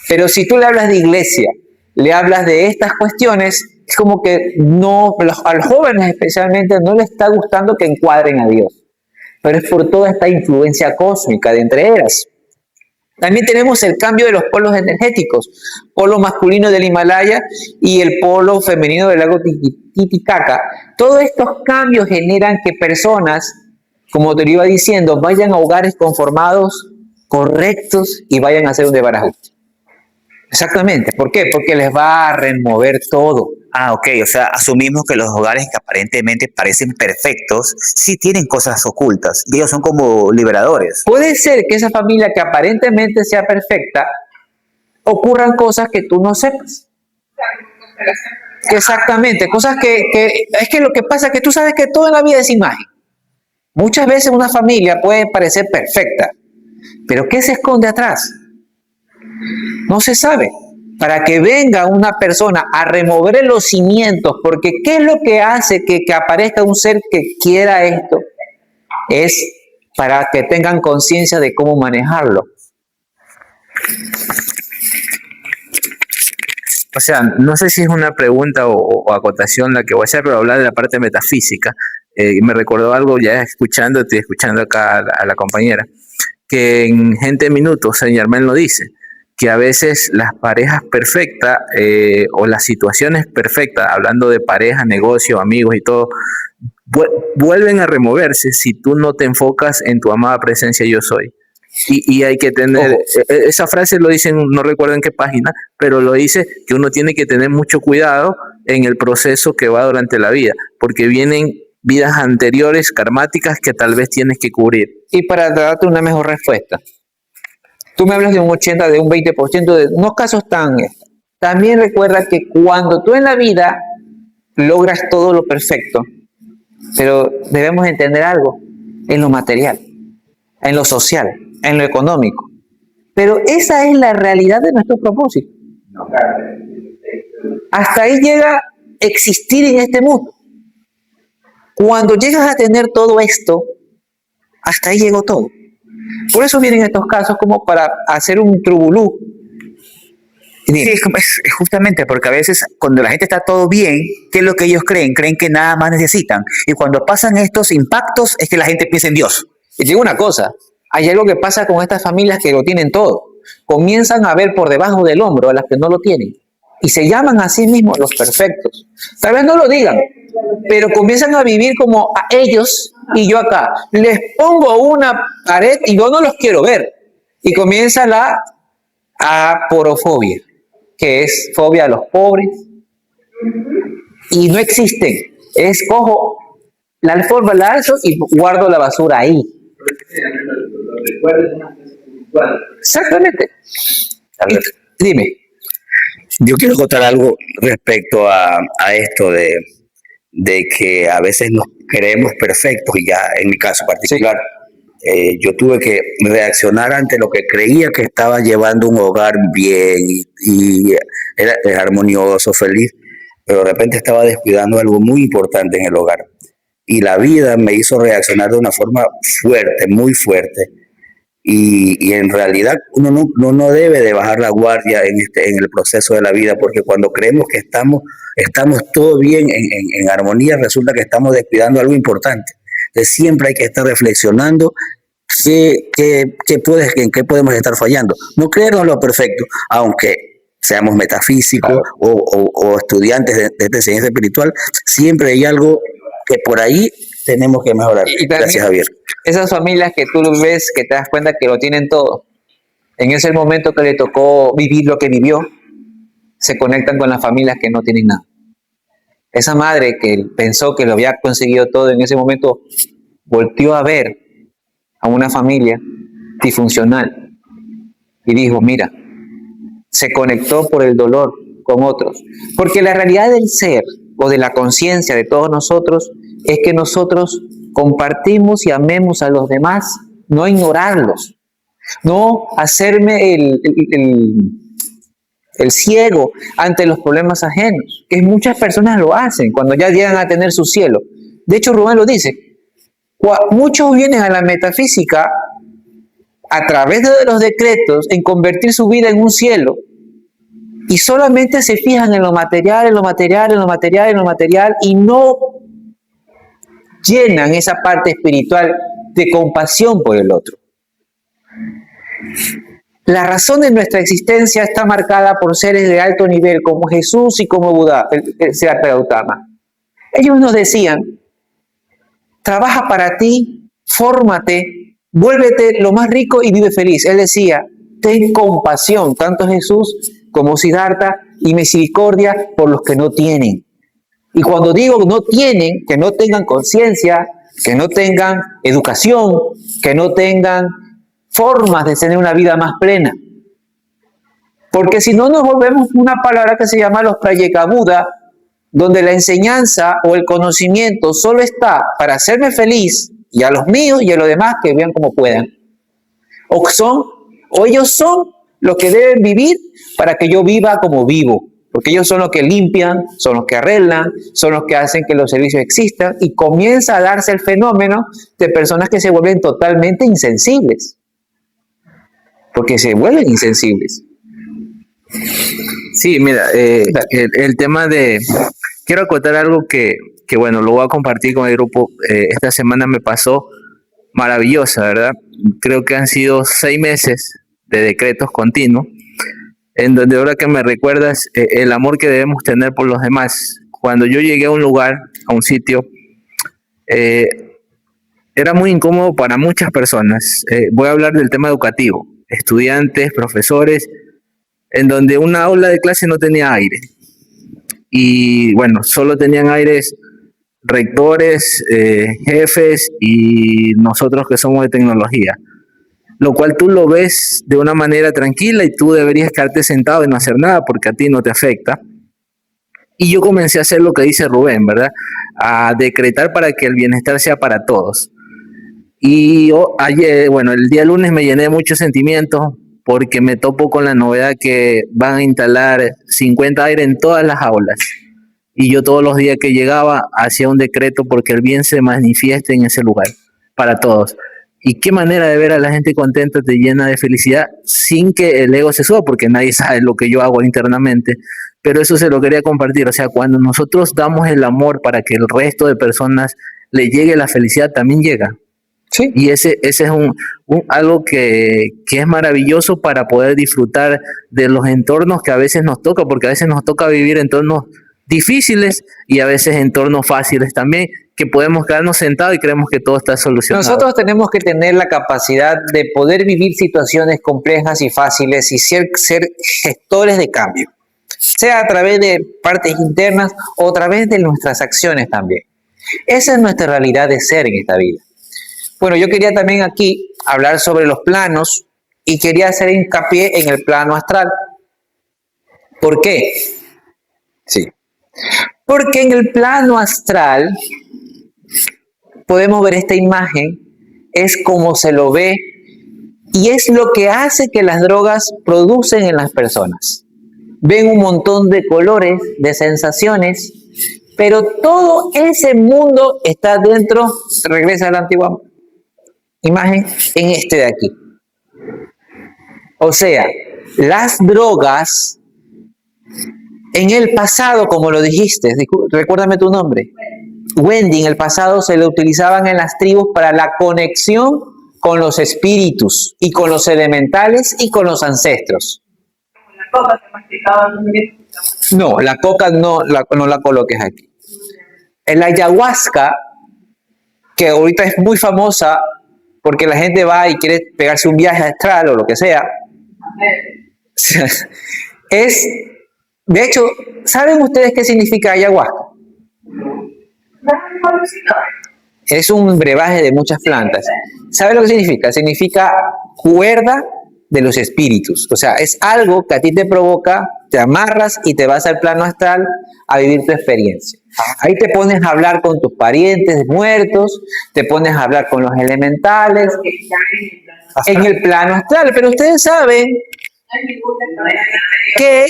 Pero si tú le hablas de iglesia, le hablas de estas cuestiones, es como que no, a los jóvenes especialmente no les está gustando que encuadren a Dios. Pero es por toda esta influencia cósmica de entre eras. También tenemos el cambio de los polos energéticos, polo masculino del Himalaya y el polo femenino del lago Titicaca. Todos estos cambios generan que personas, como te lo iba diciendo, vayan a hogares conformados, correctos y vayan a hacer un desbarajuste. Exactamente. ¿Por qué? Porque les va a remover todo. Ah, ok, o sea, asumimos que los hogares que aparentemente parecen perfectos sí tienen cosas ocultas y ellos son como liberadores. Puede ser que esa familia que aparentemente sea perfecta, ocurran cosas que tú no sepas. Exactamente, cosas que es que lo que pasa es que tú sabes que todo en la vida es imagen. Muchas veces una familia puede parecer perfecta, pero ¿qué se esconde atrás? No se sabe. Para que venga una persona a remover los cimientos, porque ¿qué es lo que hace que aparezca un ser que quiera esto? Es para que tengan conciencia de cómo manejarlo. O sea, no sé si es una pregunta o acotación la que voy a hacer, pero hablar de la parte metafísica. Me recordó algo ya escuchándote y escuchando acá a la compañera, que en Gente de Minutos, Saint Germain lo dice, que a veces las parejas perfectas o las situaciones perfectas, hablando de pareja, negocio, amigos y todo, vuelven a removerse si tú no te enfocas en tu amada presencia yo soy. Y hay que tener, esa frase lo dicen, no recuerdo en qué página, pero lo dice que uno tiene que tener mucho cuidado en el proceso que va durante la vida, porque vienen vidas anteriores, karmáticas, que tal vez tienes que cubrir. Y para darte una mejor respuesta, tú me hablas de un 80, de un 20%, de unos casos tan... También recuerda que cuando tú en la vida logras todo lo perfecto, pero debemos entender algo, en lo material, en lo social, en lo económico. Pero esa es la realidad de nuestro propósito. Hasta ahí llega existir en este mundo. Cuando llegas a tener todo esto, hasta ahí llegó todo. Por eso vienen estos casos como para hacer un trubulú. Sí, es justamente porque a veces cuando la gente está todo bien, ¿qué es lo que ellos creen? Creen que nada más necesitan. Y cuando pasan estos impactos es que la gente piensa en Dios. Y te digo una cosa, hay algo que pasa con estas familias que lo tienen todo. Comienzan a ver por debajo del hombro a las que no lo tienen. Y se llaman a sí mismos los perfectos. Tal vez no lo digan, pero comienzan a vivir como a ellos y yo acá. Les pongo una pared y yo no los quiero ver. Y comienza la aporofobia, que es fobia a los pobres. Y no existen. Es cojo la alfombra, la alzo y guardo la basura ahí. Exactamente. Dime. Yo quiero contar algo respecto a esto de que a veces nos creemos perfectos y ya en mi caso particular, yo tuve que reaccionar ante lo que creía que estaba llevando un hogar bien y era armonioso, feliz, pero de repente estaba descuidando algo muy importante en el hogar. Y la vida me hizo reaccionar de una forma fuerte, muy fuerte. Y en realidad uno no debe de bajar la guardia en el proceso de la vida, porque cuando creemos que estamos todo bien en armonía, resulta que estamos descuidando algo importante. Entonces siempre hay que estar reflexionando en qué podemos estar fallando. No creernos lo perfecto, aunque seamos metafísicos o estudiantes de esta enseñanza espiritual, siempre hay algo que por ahí tenemos que mejorar. Y Gracias, también Javier. esas familias que tú ves, que te das cuenta que lo tienen todo, en ese momento que le tocó vivir lo que vivió, se conectan con las familias que no tienen nada. Esa madre que pensó que lo había conseguido todo, en ese momento volteó a ver a una familia disfuncional y dijo, mira, se conectó por el dolor con otros. Porque la realidad del ser o de la conciencia de todos nosotros es que nosotros compartimos y amemos a los demás, no ignorarlos, no hacerme el ciego ante los problemas ajenos, que muchas personas lo hacen cuando ya llegan a tener su cielo. De hecho, Rubén lo dice, muchos vienen a la metafísica a través de los decretos en convertir su vida en un cielo y solamente se fijan en lo material, en lo material, en lo material, en lo material y no llenan esa parte espiritual de compasión por el otro. La razón de nuestra existencia está marcada por seres de alto nivel como Jesús y como Buda, el Siddhartha Gautama. Ellos nos decían, trabaja para ti, fórmate, vuélvete lo más rico y vive feliz. Él decía, ten compasión, tanto Jesús como Siddhartha, y misericordia por los que no tienen. Y cuando digo no tienen, que no tengan conciencia, que no tengan educación, que no tengan formas de tener una vida más plena. Porque si no nos volvemos una palabra que se llama los Prayekabuddha, donde la enseñanza o el conocimiento solo está para hacerme feliz y a los míos y a los demás que vean como puedan. O ellos son los que deben vivir para que yo viva como vivo. Porque ellos son los que limpian, son los que arreglan, son los que hacen que los servicios existan y comienza a darse el fenómeno de personas que se vuelven totalmente insensibles. Porque se vuelven insensibles. Sí, mira, el tema de... Quiero acotar algo que bueno, lo voy a compartir con el grupo. Esta semana me pasó maravillosa, ¿verdad? Creo que han sido 6 meses de decretos continuos, en donde ahora que me recuerdas el amor que debemos tener por los demás. Cuando yo llegué a un lugar, a un sitio, era muy incómodo para muchas personas. Voy a hablar del tema educativo, estudiantes, profesores, en donde una aula de clase no tenía aire. Y bueno, solo tenían aires rectores, jefes y nosotros que somos de tecnología. Lo cual tú lo ves de una manera tranquila y tú deberías quedarte sentado y no hacer nada porque a ti no te afecta. Y yo comencé a hacer lo que dice Rubén, ¿verdad? A decretar para que el bienestar sea para todos. Y ayer, bueno, el día lunes me llené de muchos sentimientos porque me topo con la novedad que van a instalar 50 aire en todas las aulas. Y yo todos los días que llegaba hacía un decreto porque el bien se manifieste en ese lugar, para todos. Y qué manera de ver a la gente contenta te llena de felicidad sin que el ego se suba, porque nadie sabe lo que yo hago internamente. Pero eso se lo quería compartir. O sea, cuando nosotros damos el amor para que el resto de personas le llegue la felicidad, también llega. Sí. Y ese es algo que es maravilloso para poder disfrutar de los entornos que a veces nos toca, porque a veces nos toca vivir entornos difíciles y a veces entornos fáciles también, que podemos quedarnos sentados y creemos que todo está solucionado. Nosotros tenemos que tener la capacidad de poder vivir situaciones complejas y fáciles y ser gestores de cambio, sea a través de partes internas o a través de nuestras acciones también. Esa es nuestra realidad de ser en esta vida. Bueno, yo quería también aquí hablar sobre los planos y quería hacer hincapié en el plano astral. ¿Por qué? Sí. Porque en el plano astral podemos ver esta imagen, es como se lo ve y es lo que hace que las drogas producen en las personas. Ven un montón de colores, de sensaciones, pero todo ese mundo está dentro, regresa a la antigua imagen, en este de aquí. O sea, las drogas en el pasado, como lo dijiste, recuérdame tu nombre, Wendy, en el pasado se lo utilizaban en las tribus para la conexión con los espíritus y con los elementales y con los ancestros. No, la coca no la coloques aquí. En la ayahuasca, que ahorita es muy famosa porque la gente va y quiere pegarse un viaje astral o lo que sea, es, de hecho, ¿saben ustedes qué significa ayahuasca? Es un brebaje de muchas plantas. ¿Saben lo que significa? Significa cuerda de los espíritus. O sea, es algo que a ti te provoca, te amarras y te vas al plano astral a vivir tu experiencia. Ahí te pones a hablar con tus parientes muertos, te pones a hablar con los elementales, en el plano astral. Pero ustedes saben que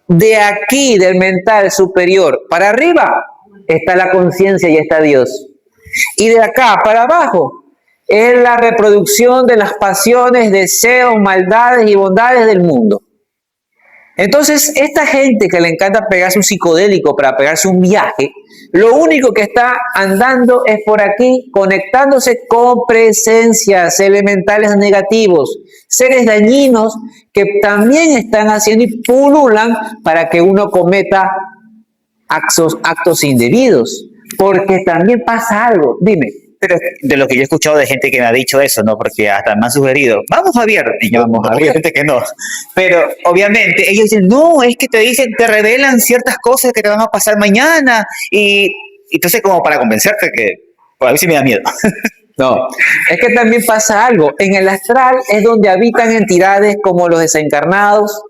de aquí, del mental superior para arriba, está la conciencia y está Dios. Y de acá para abajo es la reproducción de las pasiones, deseos, maldades y bondades del mundo. Entonces, esta gente que le encanta pegarse un psicodélico para pegarse un viaje, lo único que está andando es por aquí, conectándose con presencias elementales negativos, seres dañinos que también están haciendo y pululan para que uno cometa actos indebidos. Porque también pasa algo. Dime. Pero de lo que yo he escuchado de gente que me ha dicho eso, ¿no? Porque hasta me han sugerido, vamos Javier, y yo, Vamos, Javier. obviamente que no. Pero obviamente ellos dicen, no, es que te dicen, te revelan ciertas cosas que te van a pasar mañana. Y entonces como para convencerte que, pues a mí sí me da miedo. No, es que también pasa algo. En el astral es donde habitan entidades como los desencarnados,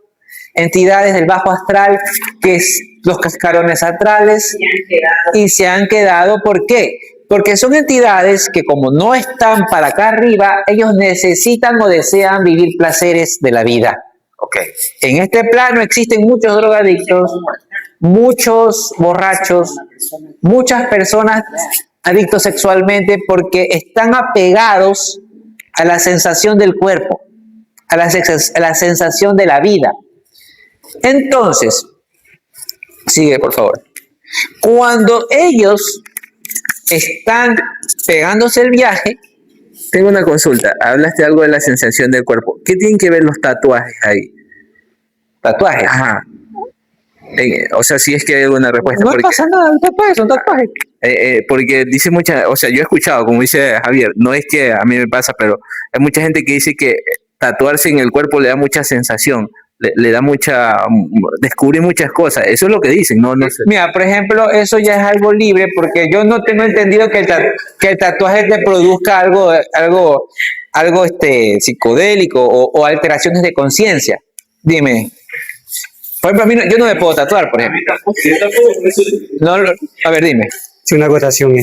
entidades del bajo astral, que es los cascarones astrales, y se han quedado. ¿Por qué? Porque son entidades que como no están para acá arriba, ellos necesitan o desean vivir placeres de la vida. Okay. En este plano existen muchos drogadictos, muchos borrachos, muchas personas adictos sexualmente porque están apegados a la sensación del cuerpo, a la sensación de la vida. Entonces, sigue por favor. Cuando ellos están pegándose el viaje. Tengo una consulta. Hablaste algo de la sensación del cuerpo. ¿Qué tienen que ver los tatuajes ahí? ¿Tatuajes? Ajá. O sea, si es que hay alguna respuesta. No pasa nada, tatuajes son tatuajes. Porque dice mucha, o sea, yo he escuchado, como dice Javier, no es que a mí me pasa, pero hay mucha gente que dice que tatuarse en el cuerpo le da mucha sensación. Le da descubrir muchas cosas. Eso es lo que dicen, no sé. Mira, por ejemplo, eso ya es algo libre, porque yo no tengo entendido que el tatuaje te produzca algo psicodélico o alteraciones de conciencia. Dime. Por ejemplo, a mí yo no me puedo tatuar, por ejemplo. No, a ver, dime. Es una acotación,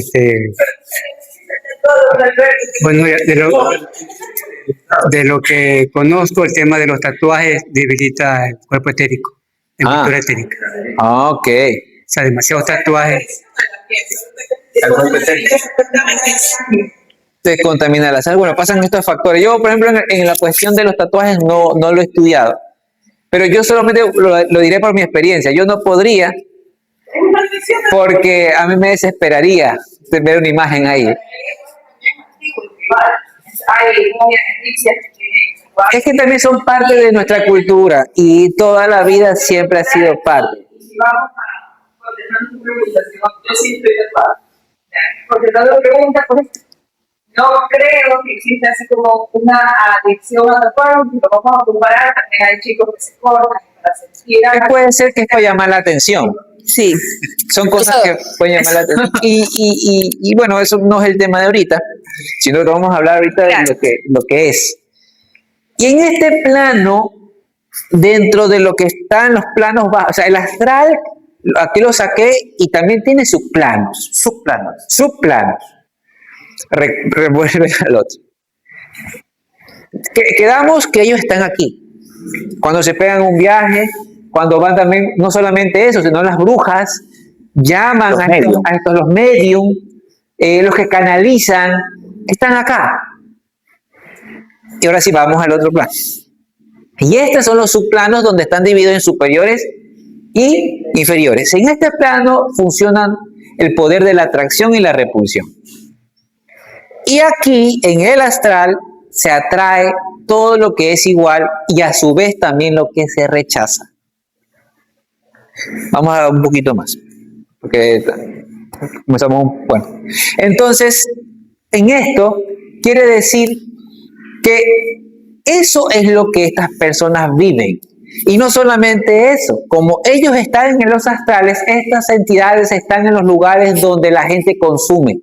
bueno, de lo que conozco, el tema de los tatuajes debilita el cuerpo etérico, la estructura etérica. Ah, ok. O sea, demasiados tatuajes. El cuerpo etérico. Te contamina la sal. Bueno, pasan estos factores. Yo, por ejemplo, en la cuestión de los tatuajes no lo he estudiado, pero yo solamente lo diré por mi experiencia. Yo no podría, porque a mí me desesperaría ver una imagen ahí. Es que también son parte de nuestra cultura y toda la vida siempre ha sido parte. No creo que exista así como una adicción a tatuar, si lo vamos a comparar, también hay chicos que se cortan para sentir algo. Puede ser que es para llamar la atención. Sí. Son cosas que pueden llamar la atención. Y bueno, eso no es el tema de ahorita, sino que vamos a hablar ahorita de lo que es. Y en este plano dentro de lo que está en los planos bajos. O sea, el astral, aquí lo saqué y también tiene subplanos. Subplanos. Revuelve al otro. Quedamos que ellos están aquí. Cuando se pegan un viaje, cuando van también, no solamente eso, sino las brujas llaman a estos los medium, los que canalizan, están acá. Y ahora sí vamos al otro plano. Y estos son los subplanos donde están divididos en superiores y inferiores. En este plano funcionan el poder de la atracción y la repulsión. Y aquí, en el astral, se atrae todo lo que es igual y a su vez también lo que se rechaza. Vamos a ver un poquito más, porque comenzamos, bueno. Entonces, en esto quiere decir que eso es lo que estas personas viven. Y no solamente eso, como ellos están en los astrales, estas entidades están en los lugares donde la gente consume,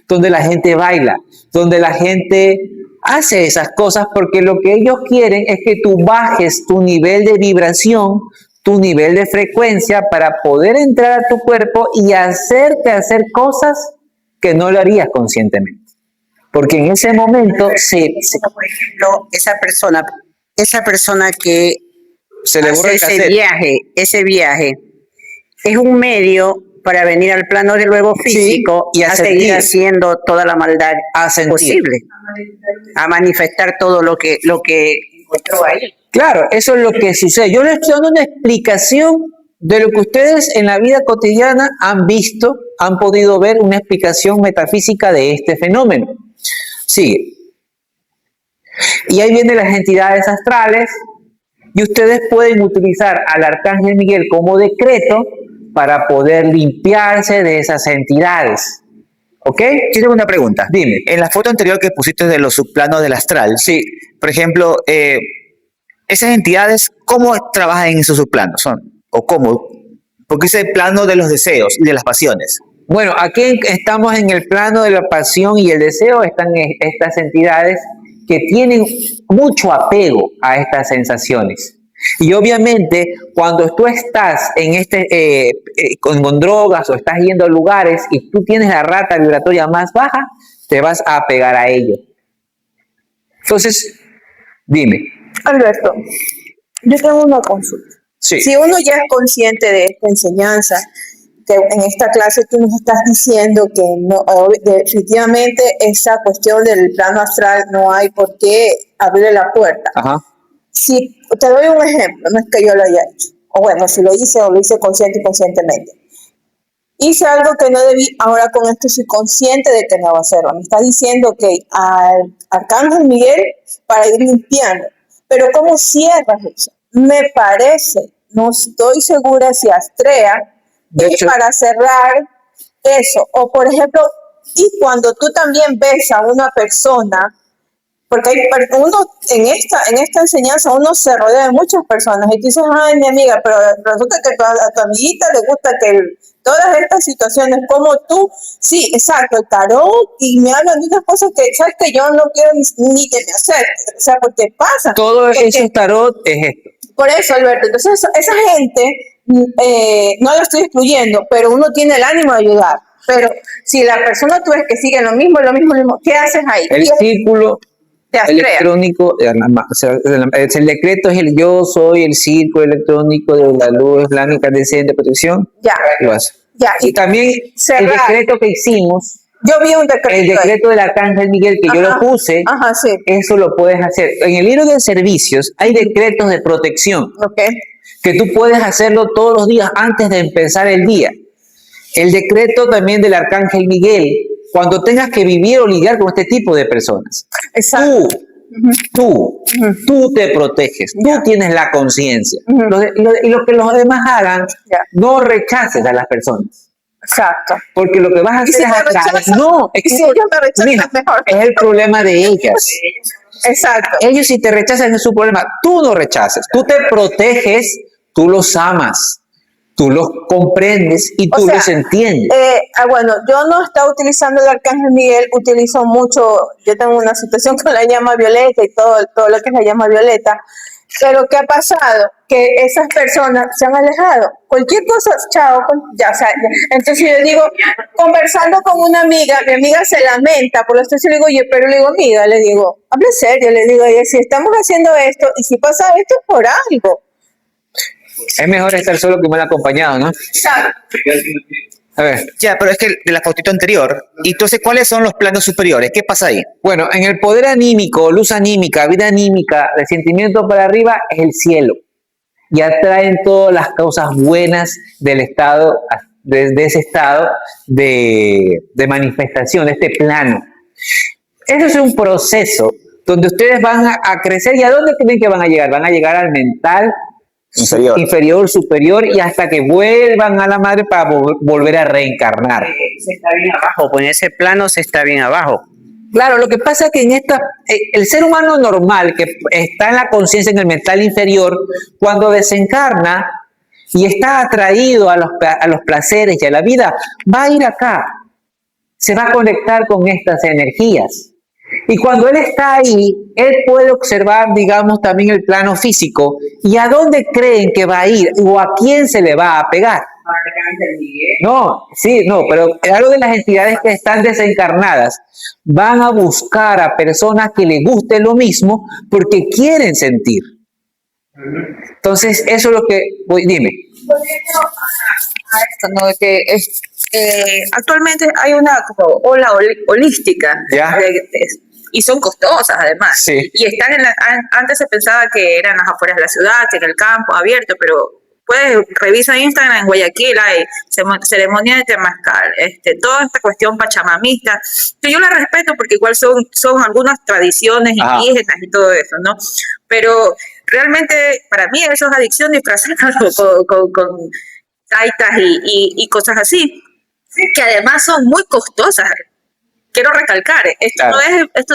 donde la gente baila, donde la gente hace esas cosas, porque lo que ellos quieren es que tú bajes tu nivel de vibración, tu nivel de frecuencia para poder entrar a tu cuerpo y hacerte hacer cosas que no lo harías conscientemente. Porque en ese momento por ejemplo, esa persona que se le borra hace ese viaje es un medio para venir al plano de luego físico y a seguir haciendo toda la maldad posible, a manifestar todo lo que encontró ahí. Claro, eso es lo que sucede. Yo les estoy dando una explicación de lo que ustedes en la vida cotidiana han visto, han podido ver una explicación metafísica de este fenómeno. Sigue. Y ahí vienen las entidades astrales y ustedes pueden utilizar al Arcángel Miguel como decreto para poder limpiarse de esas entidades. ¿Ok? Yo tengo una pregunta. Dime. En la foto anterior que pusiste de los subplanos del astral, sí. Por ejemplo, esas entidades, ¿cómo trabajan en esos subplanos? ¿O cómo? Porque es el plano de los deseos y de las pasiones. Bueno, aquí estamos en el plano de la pasión y el deseo, están estas entidades que tienen mucho apego a estas sensaciones. Y obviamente, cuando tú estás en con drogas o estás yendo a lugares y tú tienes la rata vibratoria más baja, te vas a apegar a ello. Entonces, dime. Alberto, yo tengo una consulta. Sí. Si uno ya es consciente de esta enseñanza, que en esta clase tú nos estás diciendo que no, definitivamente esa cuestión del plano astral no hay por qué abrirle la puerta. Ajá. Si te doy un ejemplo, no es que yo lo haya hecho, o bueno, si lo hice o lo hice consciente y conscientemente. Hice algo que no debí, ahora con esto soy consciente de que no va a hacerlo. Me está diciendo que al Arcángel Miguel para ir limpiando. Pero ¿cómo cierras eso? Me parece, no estoy segura si Astrea es para cerrar eso. O por ejemplo, y cuando tú también ves a una persona, porque uno en esta enseñanza uno se rodea de muchas personas y tú dices, ay, mi amiga, pero resulta que a tu amiguita le gusta que todas estas situaciones, como tú, sí, exacto, el tarot, y me hablan de unas cosas que, sabes que yo no quiero ni que me acerques, o sea, porque pasa. Todo ese tarot es esto. Por eso, Alberto, entonces esa gente, no la estoy excluyendo, pero uno tiene el ánimo de ayudar. Pero si la persona tú ves que sigue lo mismo, ¿qué haces ahí? El círculo electrónico, el decreto es el yo soy el círculo electrónico de la luz blanca incandescente de protección. Ya. Lo hace. Ya. Y también el decreto que hicimos, yo vi un decreto. El decreto del Arcángel Miguel que yo lo puse, sí. Eso lo puedes hacer. En el libro de servicios hay decretos de protección. Okay. Que tú puedes hacerlo todos los días antes de empezar el día. El decreto también del Arcángel Miguel, cuando tengas que vivir o lidiar con este tipo de personas. Exacto. Tú te proteges, tú tienes la conciencia. Y lo que los demás hagan, no rechaces a las personas. Exacto. Porque lo que vas a hacer es atraer. No, es que si ellos me rechazan, mira, mejor. Es el problema de ellas. Exacto. Ellos si te rechazan es su problema. Tú no rechaces, tú te proteges, tú los amas, tú los comprendes y tú los entiendes. Bueno, yo no estaba utilizando el Arcángel Miguel, utilizo mucho, yo tengo una situación con la llama violeta y todo lo que es la llama violeta. Pero ¿qué ha pasado? Que esas personas se han alejado. Cualquier cosa, chao, ya, o sea, entonces yo digo, conversando con una amiga, mi amiga se lamenta por lo que le digo, oye, pero le digo, amiga, le digo, hable serio, le digo, oye, si estamos haciendo esto y si pasa esto es por algo. Es mejor estar solo que mal acompañado, ¿no? A ver. Ya, pero es que de la fotito anterior, y entonces, ¿cuáles son los planos superiores? ¿Qué pasa ahí? Bueno, en el poder anímico, luz anímica, vida anímica, de sentimiento para arriba, es el cielo. Y atraen todas las causas buenas del estado, de ese estado de manifestación, de este plano. Eso es un proceso donde ustedes van a crecer. ¿Y a dónde creen que van a llegar? Van a llegar al mental inferior, superior, y hasta que vuelvan a la madre para volver a reencarnar. Se está bien abajo, pues en ese plano se está bien abajo. Claro, lo que pasa es que el ser humano normal que está en la conciencia, en el mental inferior, cuando desencarna y está atraído a los placeres y a la vida, va a ir acá, se va a conectar con estas energías. Y cuando él está ahí, él puede observar, digamos, también el plano físico. ¿Y a dónde creen que va a ir? ¿O a quién se le va a pegar? No, sí, no, pero algo de las entidades que están desencarnadas van a buscar a personas que les guste lo mismo porque quieren sentir. Entonces, eso es lo que... Dime. Volviendo a esto, ¿no? De que actualmente hay una como ola holística. Ya. Y son costosas además. Sí. Y están antes se pensaba que eran las afueras de la ciudad, que en el campo abierto, pero puedes revisar Instagram, en Guayaquil hay ceremonia de temazcal, toda esta cuestión pachamamista, que yo la respeto porque igual son algunas tradiciones indígenas y todo eso, ¿no? Pero realmente para mí eso es adicción disfrazada con taitas y cosas así, que además son muy costosas. Quiero recalcar, esto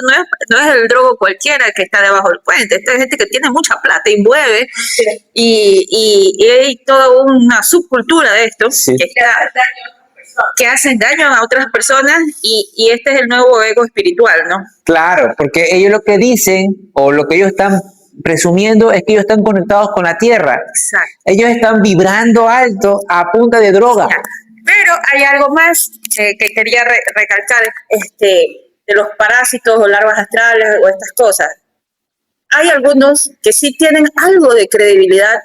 no es el drogo cualquiera que está debajo del puente, esta es gente que tiene mucha plata y mueve, y hay toda una subcultura de esto que hacen daño a otras personas, y este es el nuevo ego espiritual, ¿no? Claro, porque ellos lo que dicen, o lo que ellos están presumiendo, es que ellos están conectados con la tierra. Exacto. Ellos están vibrando alto a punta de droga. Ya. Pero hay algo más que quería recalcar, de los parásitos o larvas astrales o estas cosas. Hay algunos que sí tienen algo de credibilidad,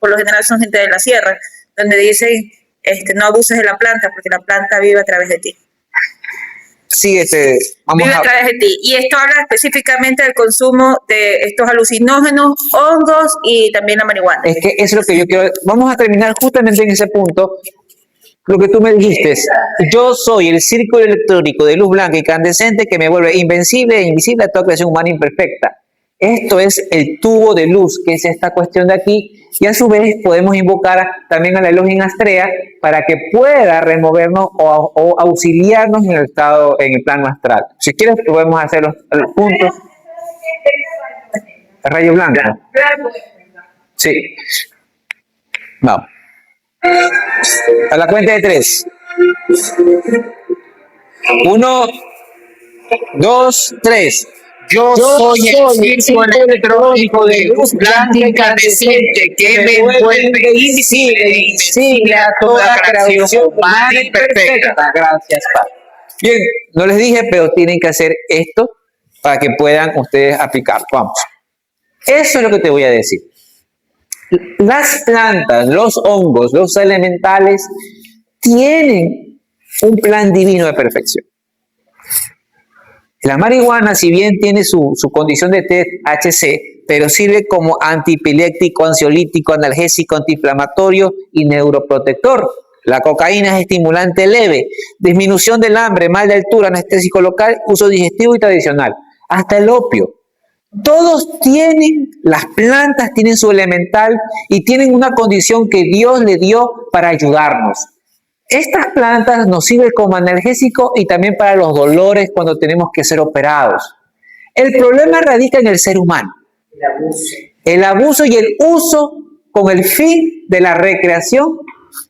por lo general son gente de la sierra, donde dicen, no abuses de la planta porque la planta vive a través de ti. Sí, Vive a través de ti. Y esto habla específicamente del consumo de estos alucinógenos, hongos y también la marihuana. Es que eso es lo que yo quiero. Vamos a terminar justamente en ese punto. Lo que tú me dijiste, yo soy el círculo electrónico de luz blanca y incandescente que me vuelve invencible e invisible a toda creación humana imperfecta. Esto es el tubo de luz, que es esta cuestión de aquí, y a su vez podemos invocar también a la Elohim Astrea para que pueda removernos o auxiliarnos en el plano astral. Si quieres, podemos hacer los puntos. El rayo blanco. Sí. Vamos. A la cuenta de 3. 1, 2, 3. Yo soy el círculo electrónico de luz blanca incandescente que me envuelve invisible a toda creación humana y perfecta. Gracias, Padre. Bien, no les dije, pero tienen que hacer esto para que puedan ustedes aplicarlo. Vamos. Eso es lo que te voy a decir. Las plantas, los hongos, los elementales tienen un plan divino de perfección. La marihuana, si bien tiene su condición de THC, pero sirve como antipiléptico, ansiolítico, analgésico, antiinflamatorio y neuroprotector. La cocaína es estimulante leve, disminución del hambre, mal de altura, anestésico local, uso digestivo y tradicional. Hasta el opio. Todos tienen, las plantas tienen su elemental y tienen una condición que Dios le dio para ayudarnos. Estas plantas nos sirven como analgésico y también para los dolores cuando tenemos que ser operados. El problema radica en el ser humano. El abuso y el uso con el fin de la recreación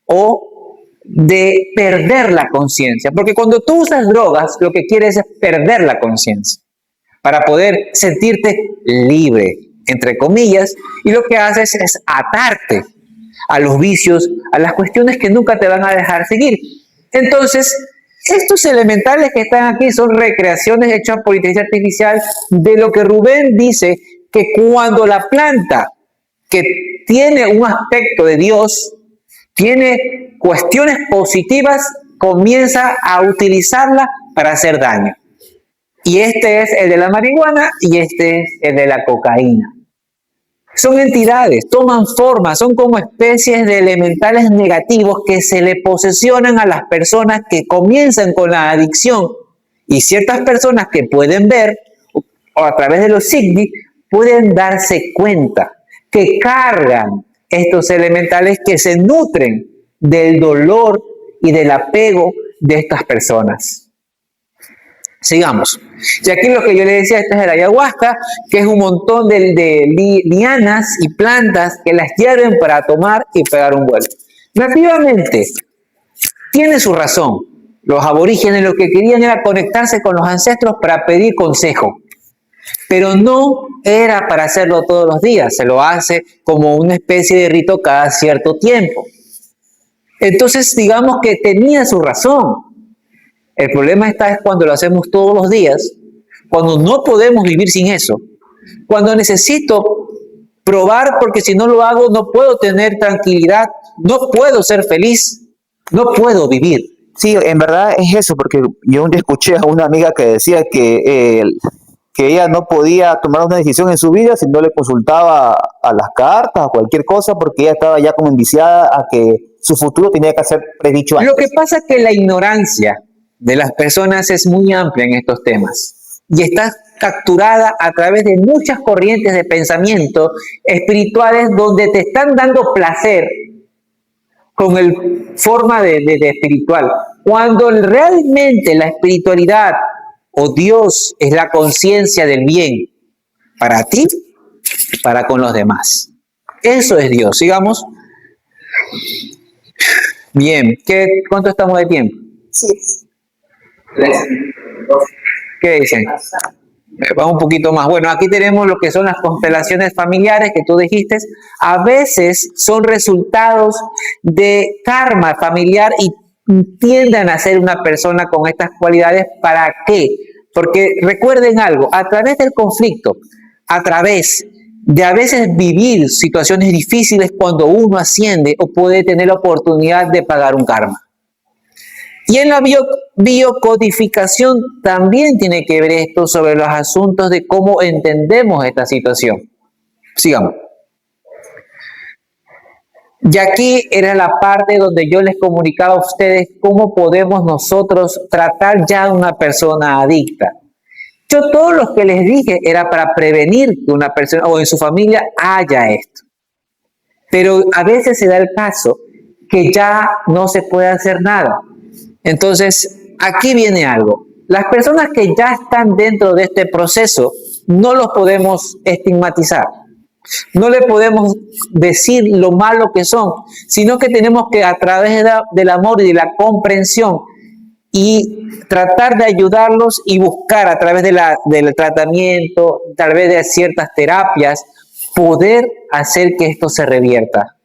o de perder la conciencia. Porque cuando tú usas drogas, lo que quieres es perder la conciencia para poder sentirte libre, entre comillas, y lo que haces es atarte a los vicios, a las cuestiones que nunca te van a dejar seguir. Entonces, estos elementales que están aquí son recreaciones hechas por inteligencia artificial de lo que Rubén dice, que cuando la planta que tiene un aspecto de Dios, tiene cuestiones positivas, comienza a utilizarla para hacer daño. Y este es el de la marihuana y este es el de la cocaína. Son entidades, toman forma, son como especies de elementales negativos que se le posesionan a las personas que comienzan con la adicción. Y ciertas personas que pueden ver, o a través de los signos, pueden darse cuenta que cargan estos elementales que se nutren del dolor y del apego de estas personas. Sigamos. Y aquí lo que yo le decía, esto es el ayahuasca, que es un montón de lianas y plantas que las hierven para tomar y pegar un vuelo. Nativamente, tiene su razón. Los aborígenes lo que querían era conectarse con los ancestros para pedir consejo. Pero no era para hacerlo todos los días, se lo hace como una especie de rito cada cierto tiempo. Entonces, digamos que tenía su razón. El problema es cuando lo hacemos todos los días, cuando no podemos vivir sin eso, cuando necesito probar porque si no lo hago no puedo tener tranquilidad, no puedo ser feliz, no puedo vivir. Sí, en verdad es eso, porque yo un día escuché a una amiga que decía que ella no podía tomar una decisión en su vida si no le consultaba a las cartas o cualquier cosa, porque ella estaba ya como enviciada a que su futuro tenía que ser predicho antes. Lo que pasa es que la ignorancia de las personas es muy amplia en estos temas y está capturada a través de muchas corrientes de pensamiento espirituales donde te están dando placer con el forma de espiritual, cuando realmente la espiritualidad o Dios es la conciencia del bien para ti, para con los demás. Eso es Dios. Sigamos. Bien, ¿cuánto estamos de tiempo? Sí. ¿Qué dicen? Vamos un poquito más. Bueno, aquí tenemos lo que son las constelaciones familiares que tú dijiste. A veces son resultados de karma familiar y tienden a ser una persona con estas cualidades. ¿Para qué? Porque recuerden algo, a través del conflicto, a través de a veces vivir situaciones difíciles cuando uno asciende o puede tener la oportunidad de pagar un karma. Y en la biocodificación también tiene que ver esto sobre los asuntos de cómo entendemos esta situación. Sigamos. Y aquí era la parte donde yo les comunicaba a ustedes cómo podemos nosotros tratar ya a una persona adicta. Yo todo lo que les dije era para prevenir que una persona o en su familia haya esto. Pero a veces se da el caso que ya no se puede hacer nada. Entonces, aquí viene algo. Las personas que ya están dentro de este proceso no los podemos estigmatizar. No le podemos decir lo malo que son, sino que tenemos que a través del amor y de la comprensión y tratar de ayudarlos y buscar a través del tratamiento, tal vez de ciertas terapias, poder hacer que esto se revierta.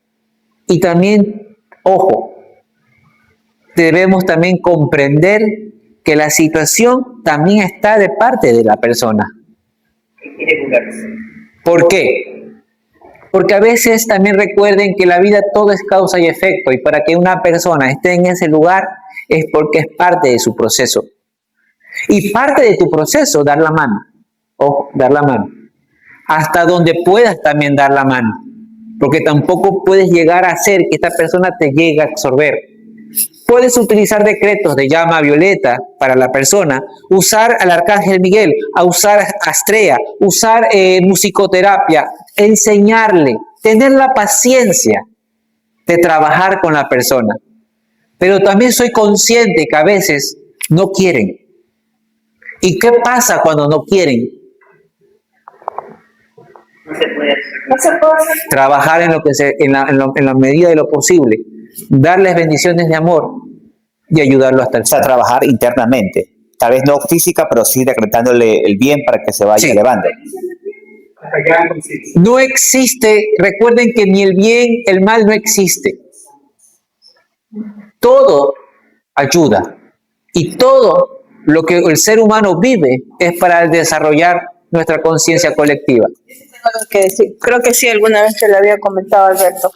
Y también, ojo, debemos también comprender que la situación también está de parte de la persona. ¿Por qué? Porque a veces también recuerden que la vida todo es causa y efecto y para que una persona esté en ese lugar es porque es parte de su proceso. Y parte de tu proceso, dar la mano. Ojo, dar la mano. Hasta donde puedas también dar la mano. Porque tampoco puedes llegar a hacer que esta persona te llegue a absorber. Puedes utilizar decretos de llama violeta para la persona, usar al arcángel Miguel, a usar Astrea, usar musicoterapia, enseñarle, tener la paciencia de trabajar con la persona. Pero también soy consciente que a veces no quieren. ¿Y qué pasa cuando no quieren? No se puede hacer. Trabajar en la medida de lo posible. Darles bendiciones de amor y ayudarlo hasta el O sea, final. trabajar internamente. Tal vez no física, pero sí decretándole el bien para que se vaya elevando. gran conciencia. No existe, recuerden que ni el bien, el mal no existe. Todo ayuda y todo lo que el ser humano vive es para desarrollar nuestra conciencia colectiva. Creo que sí, alguna vez te lo había comentado, Alberto.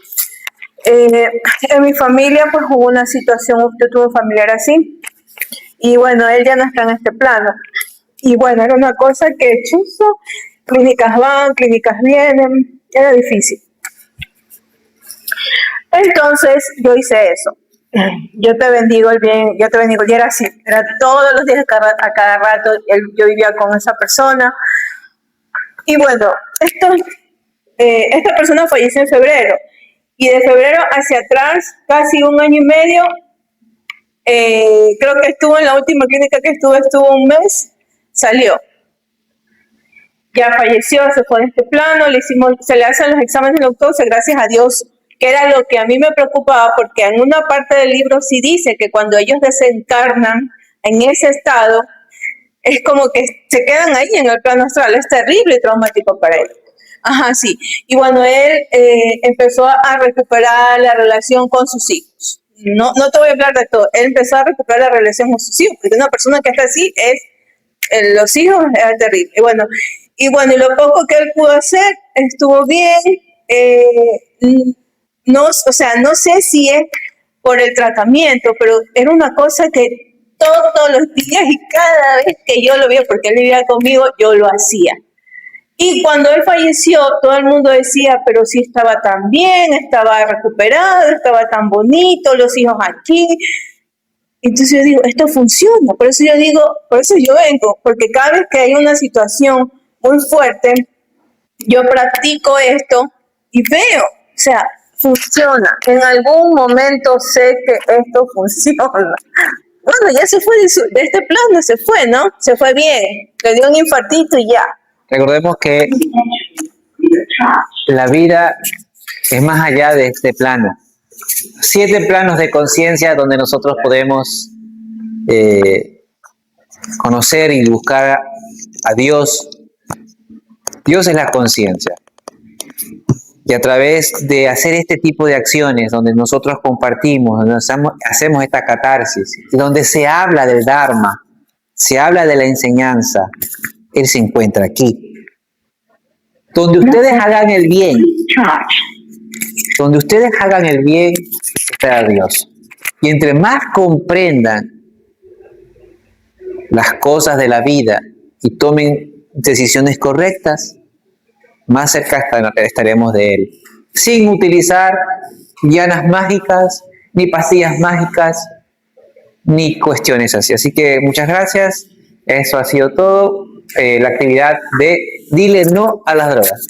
En mi familia pues hubo una situación, usted tuvo un familiar así, y bueno, él ya no está en este plano. Y bueno, era una cosa que chuzo, clínicas van, clínicas vienen, era difícil. Entonces yo hice eso. Yo te bendigo el bien, yo te bendigo. Y era así, era todos los días, a cada rato, yo vivía con esa persona. Y bueno, esta persona falleció en febrero. Y de febrero hacia atrás, casi 1 año y medio, creo que estuvo en la última clínica que estuvo 1 mes, salió. Ya falleció, se fue de este plano, se le hacen los exámenes de autopsia, gracias a Dios, que era lo que a mí me preocupaba, porque en una parte del libro sí dice que cuando ellos desencarnan en ese estado, es como que se quedan ahí en el plano astral, es terrible y traumático para ellos. Ajá, sí. Y bueno, él empezó a recuperar la relación con sus hijos. No te voy a hablar de todo. Él empezó a recuperar la relación con sus hijos, porque una persona que está así los hijos es terrible. Y lo poco que él pudo hacer estuvo bien. No sé si es por el tratamiento, pero era una cosa que todos los días y cada vez que yo lo veía, porque él vivía conmigo, yo lo hacía. Y cuando él falleció, todo el mundo decía, pero sí estaba tan bien, estaba recuperado, estaba tan bonito, los hijos aquí. Entonces yo digo, esto funciona. Por eso yo vengo, porque cada vez que hay una situación muy fuerte, yo practico esto y veo, o sea, funciona. En algún momento sé que esto funciona. Bueno, ya se fue de este plano, se fue, ¿no? Se fue bien, le dio un infartito y ya. Recordemos que la vida es más allá de este plano. 7 planos de conciencia donde nosotros podemos conocer y buscar a Dios. Dios es la conciencia. Y a través de hacer este tipo de acciones, donde nosotros compartimos, donde hacemos esta catarsis, donde se habla del Dharma, se habla de la enseñanza, Él se encuentra aquí. Donde ustedes hagan el bien, estará Dios. Y entre más comprendan las cosas de la vida y tomen decisiones correctas, más cerca estaremos de Él. Sin utilizar llanas mágicas, ni pastillas mágicas, ni cuestiones así. Así que muchas gracias. Eso ha sido todo. La actividad de Dile No a las Drogas.